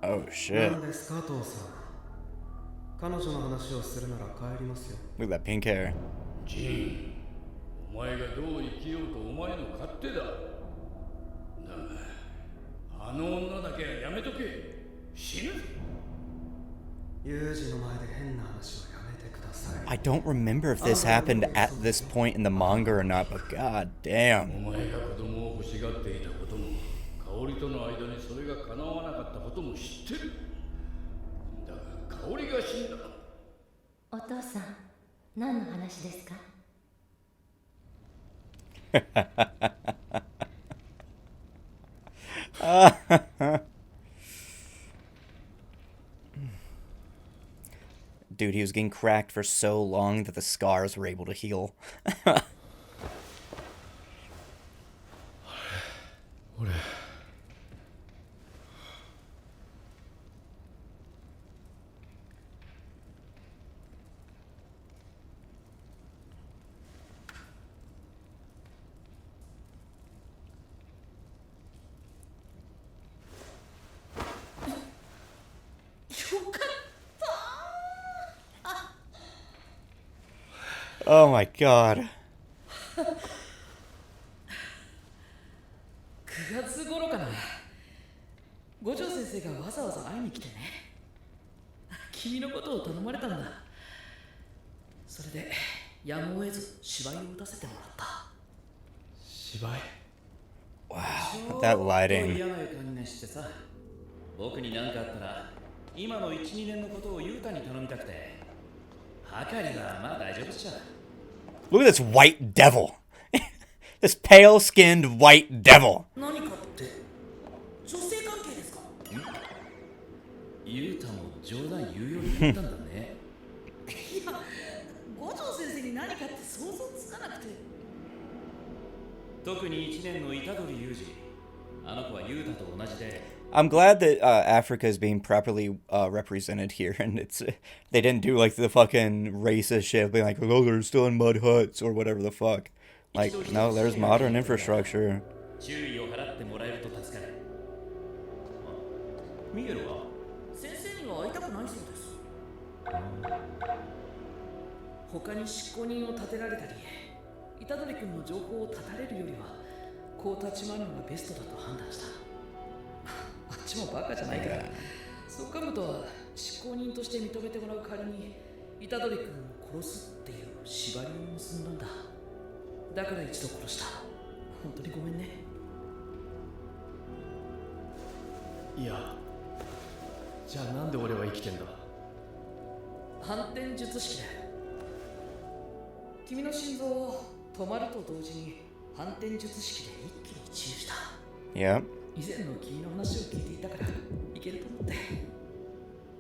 Oh shit. Look at that pink hair. I don't remember if this happened at this point in the manga or not, but god damn. Dude, he was getting cracked for so long that the scars were able to heal. Oh my god. 9月頃かな。五条先生がわざわざ会いに来てね。君のことを頼まれたんだ。それでやむを得ず芝居を打たせてもらった。芝居 Wow, that lighting. 嫌な予感がしてさ。僕に何かあったら今の 1,2 年のことを優太に頼みたくて。はかりはまあ大丈夫っしょ。 Look at this white devil. This pale-skinned white devil. 何かって女性関係ですか？優太も冗談言うようになったんだね。いや、五条先生に何かって想像つかなくて。特に1年の虎杖裕二。あの子は優太と同じで I'm glad that Africa is being properly represented here, and they didn't do like the fucking racist shit of being like, oh, they're still in mud huts or whatever the fuck. Like, no, there's modern infrastructure. 注意を払ってもらえると助かる。ミゲルは先生には会いたくないそうです。他に執行人を立てられたり、虎杖君の情報を絶たれるよりはこう立ち回るのがベストだと判断した。あっちもバカじゃないから。そうかむとは執行人として認めてもらう代わりに虎杖君を殺すっていう縛りを結んだんだ。だから一度殺した。本当にごめんね。いや、じゃあなんで俺は生きてんだ。反転術式だ。君の心臓を止まると同時に反転術式で一気に治癒した。Yep. 以前の君の話を聞いていたからいけると思って。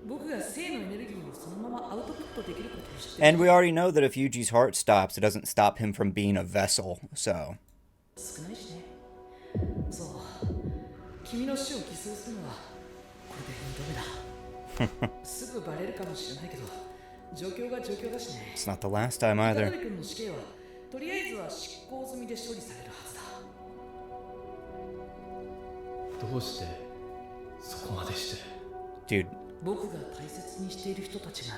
僕が性のエネルギーをそのままアウトプットできることを知って。 And we already know that if Yuji's heart stops, it doesn't stop him from being a vessel, so. 少ないしね。そう。君の死を偽装するのはこれで2度目だ。すぐバレるかもしれないけど、状況が状況だしね。 It's not the last time either. 虎杖君の死刑はとりあえずは執行済みで処理されるはずだ。どうしてそこまでして。 Dude. 僕が大切にしている人たちが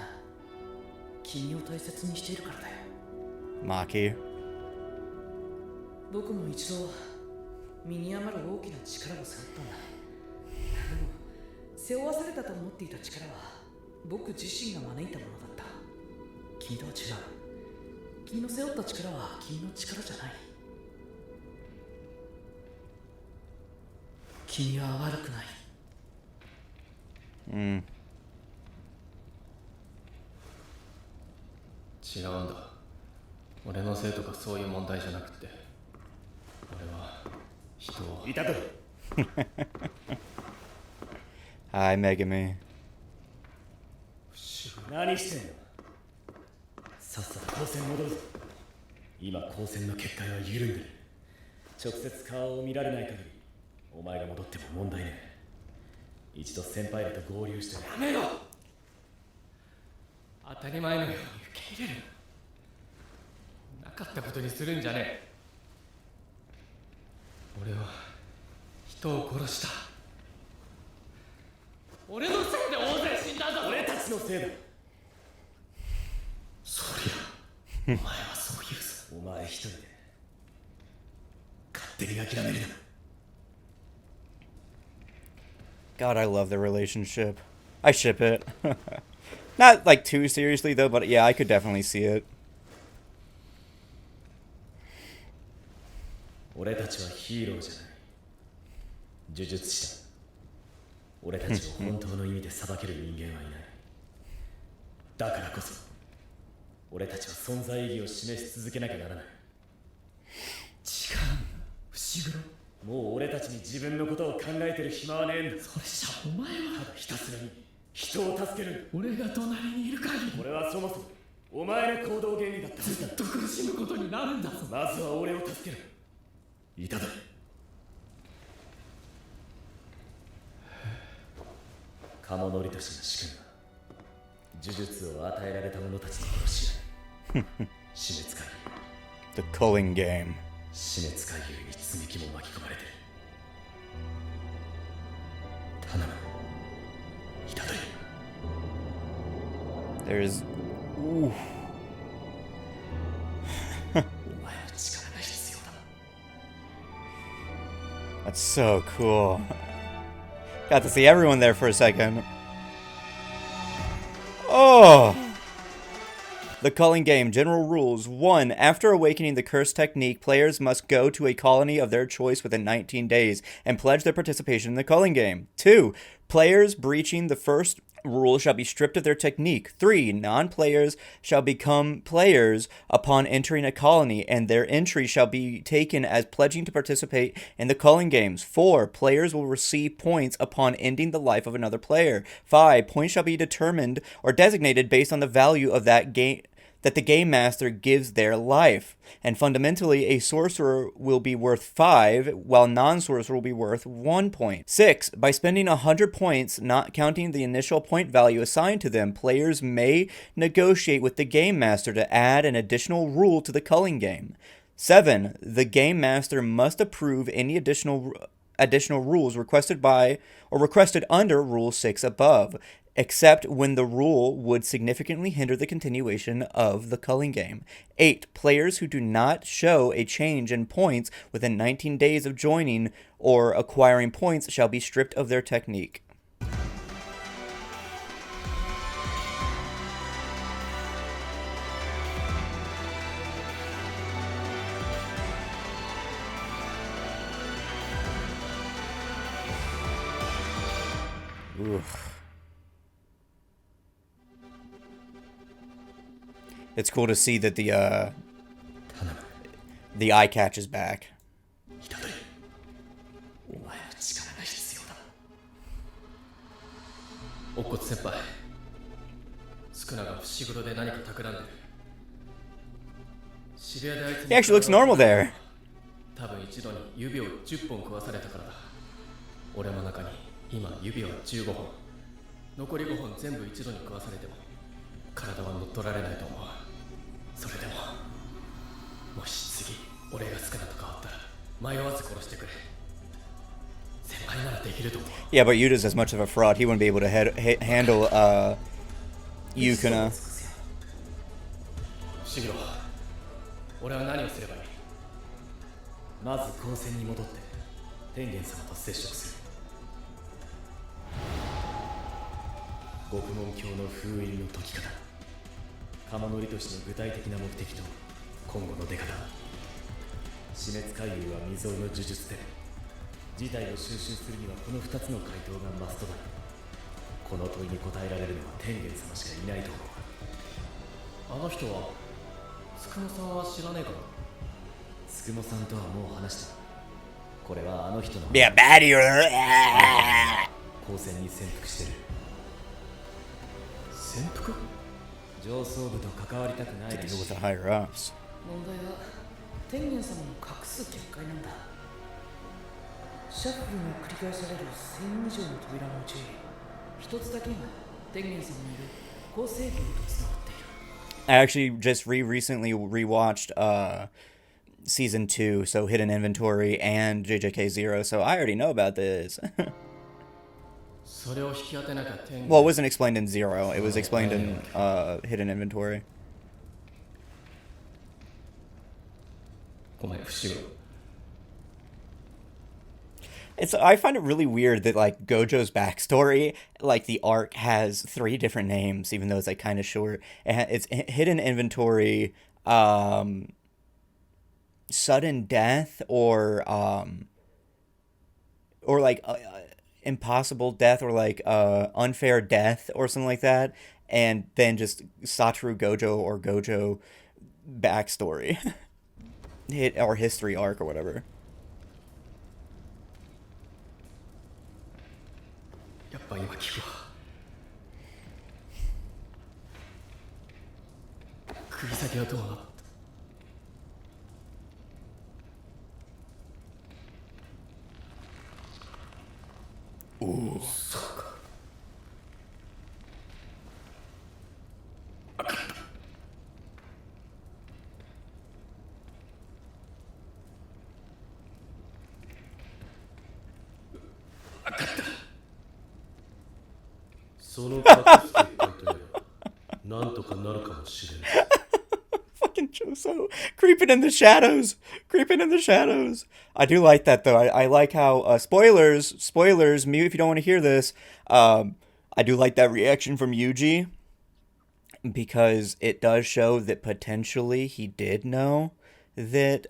君を大切にしているからだよ。 Maki. 僕も一度身に余る大きな力を背負ったんだ。でも背負わされたと思っていた力は僕自身が招いたものだった。君とは違う。君の背負った力は君の力じゃない。君は悪くない。違うんだ。俺のせいとかそういう問題じゃなくて、俺は人を。いたと。Hi, Megami. 何してんの。さっさと高専戻るぞ。今高専の結界は緩んでる。直接顔を見られない限りお前が戻っても問題ねえ。一度先輩らと合流して。やめろ。当たり前のように受け入れる。なかったことにするんじゃねえ。俺は人を殺した。俺のせいで大勢死んだんだ。俺たちのせいだ。そりゃお前はそう言うさ。お前一人で勝手に諦めるな。 God, I love their relationship. I ship it. Not like too seriously though, but yeah, I could definitely see it. 俺たちはヒーローじゃない。呪術師だ。俺たちを本当の意味で裁ける人間はいない。だからこそ俺たちは存在意義を示し続けなきゃならない。違う。伏黒。もう俺たちに自分のことを考えてる暇はねえんだ。それじゃお前はただひたすらに人を助ける。俺が隣にいる限り。俺はそもそもお前の行動原理だった。ずっと苦しむことになるんだぞ。まずは俺を助ける。いただ。鴨乗りとしての主君は呪術を与えられた者たちの殺し合い。死滅回遊。 The CULLING game. 死滅回遊に積み木も巻き込まれてる。頼む。いただい。There's. Ooh. お前の力が必要だ。 That's so cool. Got to see everyone there for a second. Oh! The Culling game. General rules. 1. After awakening the curse technique, players must go to a colony of their choice within 19 days and pledge their participation in the Culling game. 2. Players breaching the first rule shall be stripped of their technique. 3. Non-players shall become players upon entering a colony, and their entry shall be taken as pledging to participate in the Culling games. 4. Players will receive points upon ending the life of another player. 5. Points shall be determined or designated based on the value of that game that the Game Master gives their life. And fundamentally, a sorcerer will be worth 5, while non-sorcerer will be worth 1 point. 6. By spending 100 points, not counting the initial point value assigned to them, players may negotiate with the Game Master to add an additional rule to the culling game. 7. The Game Master must approve any additional rules requested by or requested under Rule 6 above, except when the rule would significantly hinder the continuation of the culling game. 8. Players who do not show a change in points within 19 days of joining or acquiring points shall be stripped of their technique. Ugh. It's cool to see that the eye catch is back. 乙骨先輩、スクナが伏黒で何か企んでる。知り合いであいつに He actually looks normal there. 多分一度に指を10本食わされたからだ。俺の中に今指は15本。残り5本全部一度に食わされても体は乗っ取られないと思う。それでももし次俺がスクナと変わったら迷わず殺してくれ。先輩ならできると思う。 Yeah, but Yuta's as much of a fraud. He wouldn't be able to handle Yukina. 伏黒、俺は何をすればいい？まず高専に戻って天元様と接触する。獄門教の封印の解き方、鎌乗りとしての具体的な目的と今後の出方、死滅回遊は未曾有の呪術で事態を収集するにはこの2つの回答がマストだ。この問いに答えられるのは天元様しかいないと思う。あの人はつくもさんは知らねえか？つくもさんとはもう話した。これはあの人の Yeah, baddie. 高専に潜伏してる。潜伏？上層部と関わりたくない To で deal し with the higher ups. 問題は天元様の隠す結界なんだ。シャッフルが繰り返される1000以上の扉のうち一つだけが天元様のいる構成軍とつながっている。 I actually just recently rewatched season 2, so Hidden Inventory and JJK Zero, so I already know about this. それを引き当てなきゃ天元 Well, it wasn't explained in Zero. It was explained in Hidden Inventory. お前伏黒。 I find it really weird that like Gojo's backstory, like the arc has 3 different names, even though it's like kind of short. It's Hidden Inventory, Sudden Death, or like Impossible Death, or like Unfair Death, or something like that. And then just Satoru Gojo or Gojo backstory, or history arc or whatever. やっぱ今聞くわ。釘先はどうなった？おお、そっか。分かった。分かった。 その隠す結界とやらなんとかなるかもしれない。 Fucking Choso creeping in the shadows, creeping in the shadows. I do like that though. I like how spoilers, mute if you don't want to hear this. I do like that reaction from Yuji because it does show that potentially he did know that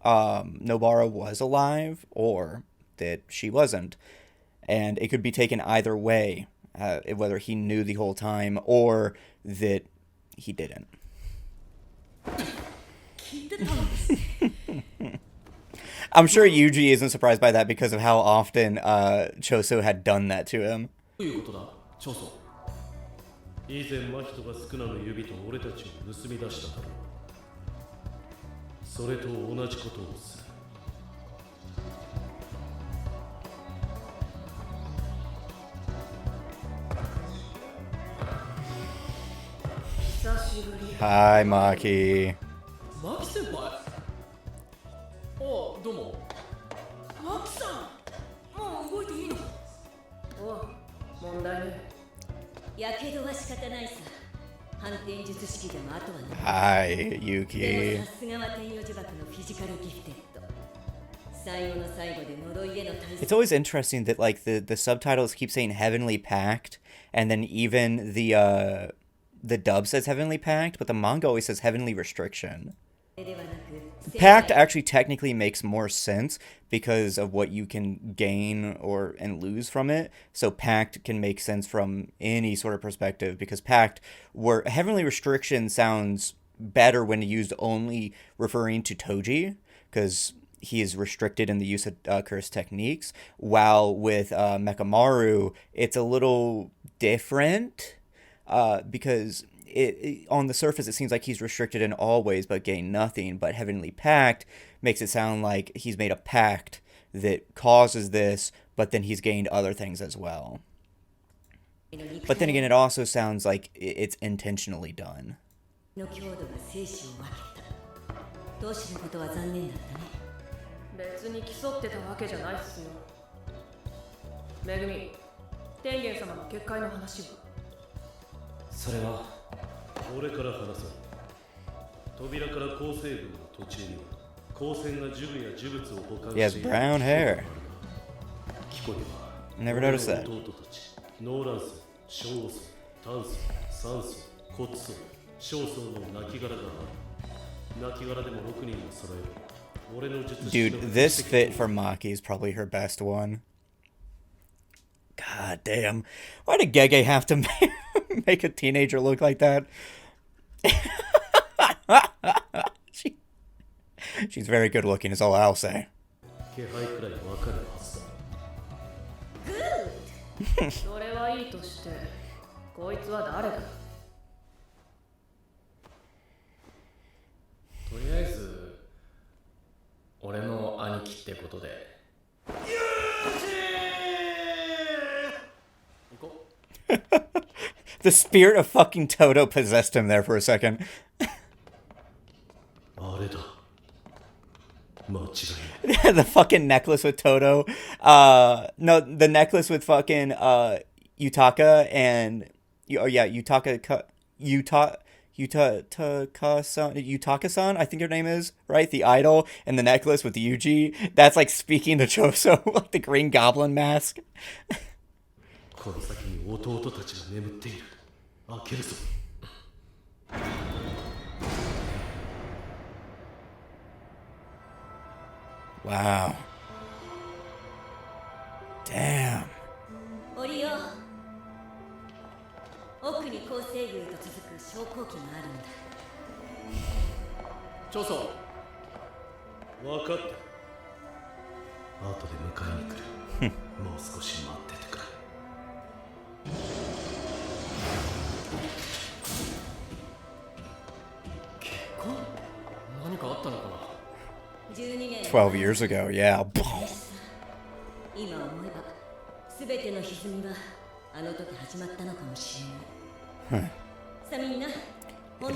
Nobara was alive or that she wasn't. And it could be taken either way, whether he knew the whole time or that he didn't. I'm sure Yuji isn't surprised by that because of how often Choso had done that to him. どういうことだ、長宗。以前真人がスクナの指と俺たちを盗み出しただろう。それと同じことをする。久しぶり。Hi, Maki. マキ先輩。ああ、どうも。マキさん、もう動いていいの？おう、問題ね。やけどは仕方ないさ。反転術式でもあとはない。 Hi, で Yuki. もさすがは天与呪縛のフィジカルギフテッド。最後の最後で呪いへの対 It's always interesting that like the subtitles keep saying Heavenly Pact, and then even the dub says Heavenly Pact, but the manga always says Heavenly Restriction. ではなく Pact actually technically makes more sense because of what you can gain or and lose from it. So Pact can make sense from any sort of perspective, because Pact, where Heavenly Restriction sounds better when used only referring to Toji, because he is restricted in the use of curse techniques, while with Mekamaru, it's a little different because it on the surface it seems like he's restricted in all ways but gain nothing, but Heavenly Pact makes it sound like he's made a pact that causes this, but then he's gained other things as well. But then again, it also sounds like it's intentionally done. の強度が生死を分けた。同志のことは残念だったね。別に競ってたわけじゃないっすよ。めぐみ、天元様の結界の話を。それは俺から話そう。扉から構成軍の途中には光線が呪具や呪物を保管 He has している brown hair. キコには Never noticed that. 弟たち、ノーラン層、小層、炭素、酸素、骨層、小層の亡骸がある。亡骸でも6人を揃える。俺の術式の Dude, this fit for Maki is probably her best one. God damn. Why did Gege have to make a teenager look like that? She's very good looking, is all I'll say. 気配くらいわかるはずだ。それはいいとして、こいつは誰だ？とりあえず俺の兄貴ってことで。行こう。The spirit of fucking Toto possessed him there for a second. あれだ。間違いない。The fucking necklace with Toto. No, the necklace with fucking Yutaka and Yutaka-san, I think her name is, right? The idol, and the necklace with Yuji. That's like speaking to Choso, like the Green Goblin mask. この先に弟たちが眠っている。開けるぞ。Wow. Damn. オリオ、奥に構成軍と続く昇降機があるんだ。長宗。分かった。後で迎えに来る。もう少し待っててくれ。結婚？何かあったのかな12年12 years ago, yeah. 今思えば全ての歪みはあの時始まったのかもしれない。さあみんな、 It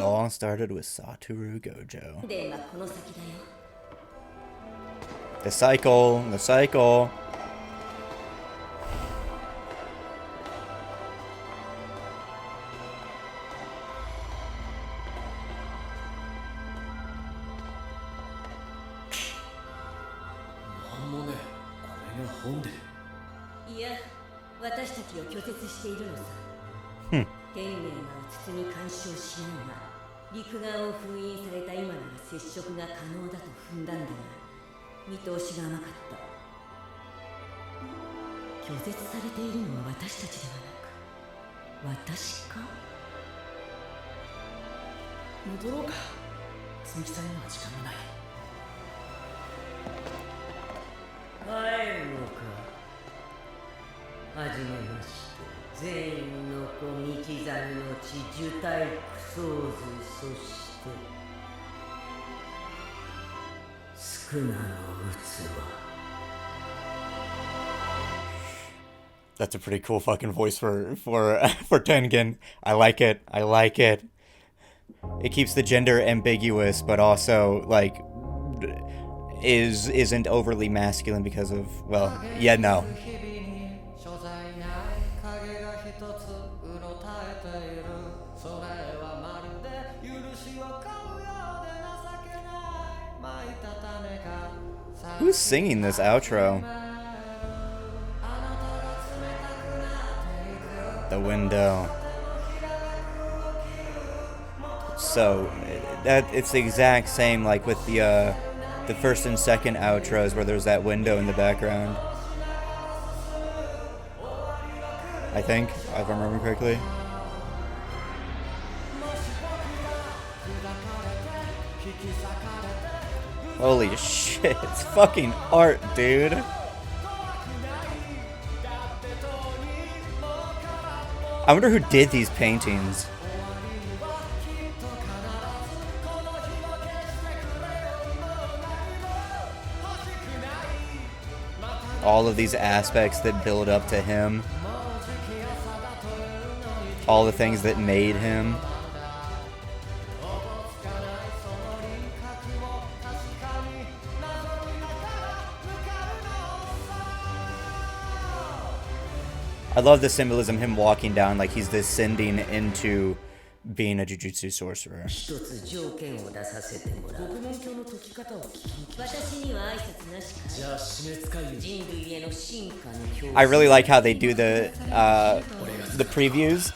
all started with Satoru Gojo. ではこの先だよ。 The cycle, the cycle. なんもね、これが本で。いや、私たちを拒絶しているのさ。天元はうつつに干渉しないが、陸側を封印された今なら接触が可能だと踏んだんだが、見通しが甘かった。拒絶されているのは私たちではなく、私か？戻ろうか。積み木さんには時間がない。帰ろうか。はじめまして、全員の子道猿の血受体クソーズそして宿儺の器 That's a pretty cool fucking voice for Tengen. I like it. I like it. It keeps the gender ambiguous, but also like isn't overly masculine because of, well, yeah, no. Who's singing this outro? The window. So that it's the exact same like with the first and second outros where there's that window in the background. I think, if I remember correctly. Holy shit, it's fucking art, dude. I wonder who did these paintings. All of these aspects that build up to him. All the things that made him. I love the symbolism, him walking down like he's descending into being a Jujutsu sorcerer. I really like how they do the previews,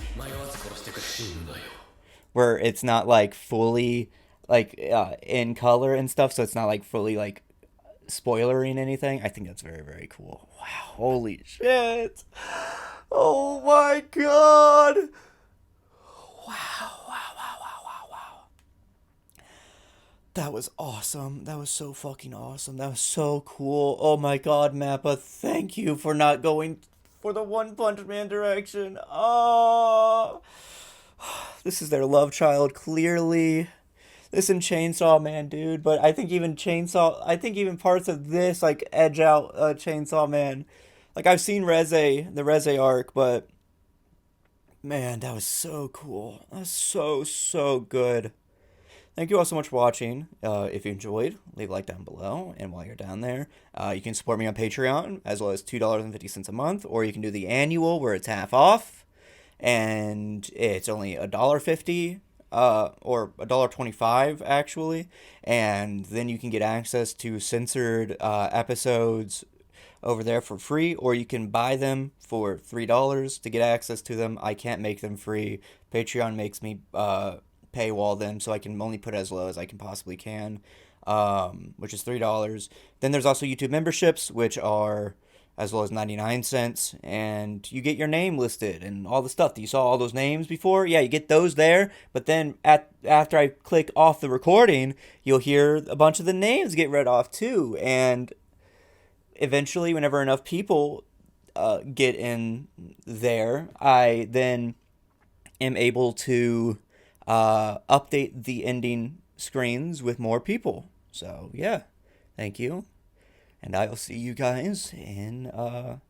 where it's not like fully like in color and stuff, so it's not like fully like spoilering anything. I think that's very, very cool. Wow, holy shit. Oh my god. Wow. That was awesome. That was so fucking awesome. That was so cool. Oh my god, Mappa, thank you for not going for the One Punch Man direction. Oh, this is their love child, clearly. This and Chainsaw Man, dude. But I think even parts of this like edge out Chainsaw Man. Like, I've seen the Reze arc, but man, that was so cool. That was so good. Thank you all so much for watching. If you enjoyed, leave a like down below. And while you're down there, you can support me on Patreon, as well as $2.50 a month. Or you can do the annual, where it's half off. And it's only $1.50, or $1.25, actually. And then you can get access to censored episodes over there for free, or you can buy them for $3 to get access to them. I can't make them free. Patreon makes me paywall them, so I can only put it as low as I can possibly can, which is $3. Then there's also YouTube memberships, which are as low as 99 cents, and you get your name listed and all the stuff. You saw all those names before? Yeah, you get those there, but then after I click off the recording, you'll hear a bunch of the names get read off too, and eventually, whenever enough people get in there, I then am able to update the ending screens with more people. So, yeah. Thank you. And I will see you guys in... Oh,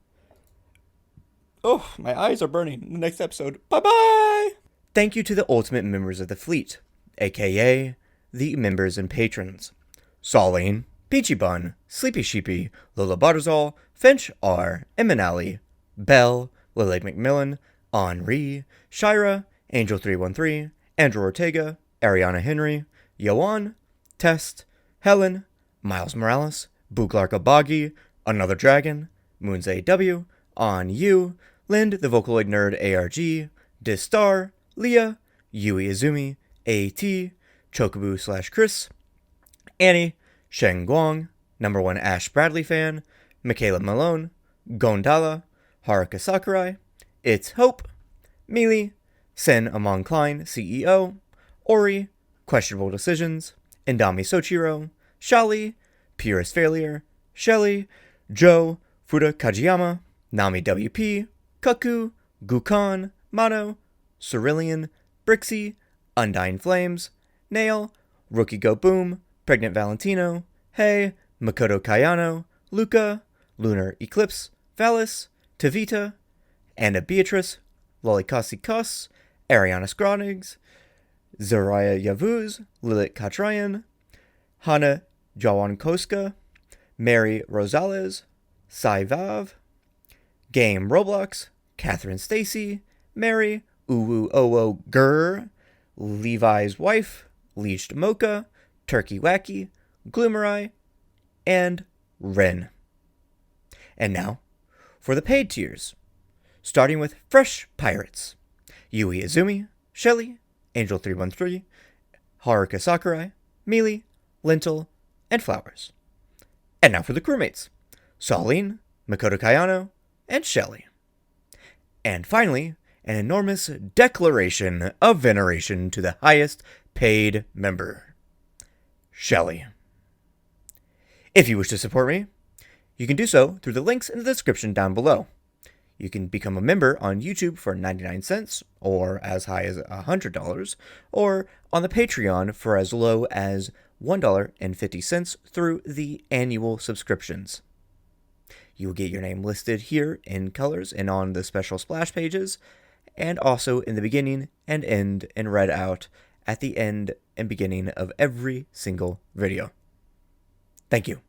my eyes are burning. In the next episode. Bye-bye! Thank you to the ultimate members of the fleet, a.k.a. the members and patrons. Saline, Peachy Bun, Sleepy Sheepy, Lola Barzal, Finch R, Eminali, Belle, Lilig McMillan, Henri, Shira, Angel313, Andrew Ortega, Ariana Henry, Yoan, Test, Helen, Miles Morales, Buglarka Boggy, Another Dragon, Moons AW, On You, Lind the Vocaloid Nerd ARG, Distar, Leah, Yui Izumi, AT, Chocobo/Chris, Annie, Sheng Guang, #1 Ash Bradley fan, Michaela Malone, Gondala, Haruka Sakurai, It's Hope, Mealy, Sen Amon Klein, CEO, Ori, Questionable Decisions, Indami Sochiro, Shali, Purest Failure, Shelly, Joe, Fuda Kajiyama, Nami WP, Kaku, Gukon, Mono, Cerulean, Brixie, Undying Flames, Nail, Rookie Go Boom, Pregnant Valentino, Hey, Makoto Kayano, Luca, Lunar Eclipse, Valis, Tavita, Anna Beatrice, Lolikasi Kos, Ariana Scronigs, Zaraya Yavuz, Lilith Katrayan, Hana Jawankoska, Mary Rosales, Sai Vav, Game Roblox, Catherine Stacy, Mary, Uwu Owo Gur, Levi's Wife, Leashed Mocha, Turkey Wacky, Gloomerai, and Ren. And now, for the paid tiers, starting with Fresh Pirates, Yui Izumi, Shelly, Angel313, Haruka Sakurai, Mealy, Lintel, and Flowers. And now for the crewmates, Saline, Makoto Kayano, and Shelly. And finally, an enormous declaration of veneration to the highest paid member, Shelly. If you wish to support me, you can do so through the links in the description down below. You can become a member on YouTube for 99 cents, or as high as $100, or on the Patreon for as low as $1.50 through the annual subscriptions. You will get your name listed here in colors and on the special splash pages, and also in the beginning and end and read out at the end and beginning of every single video. Thank you.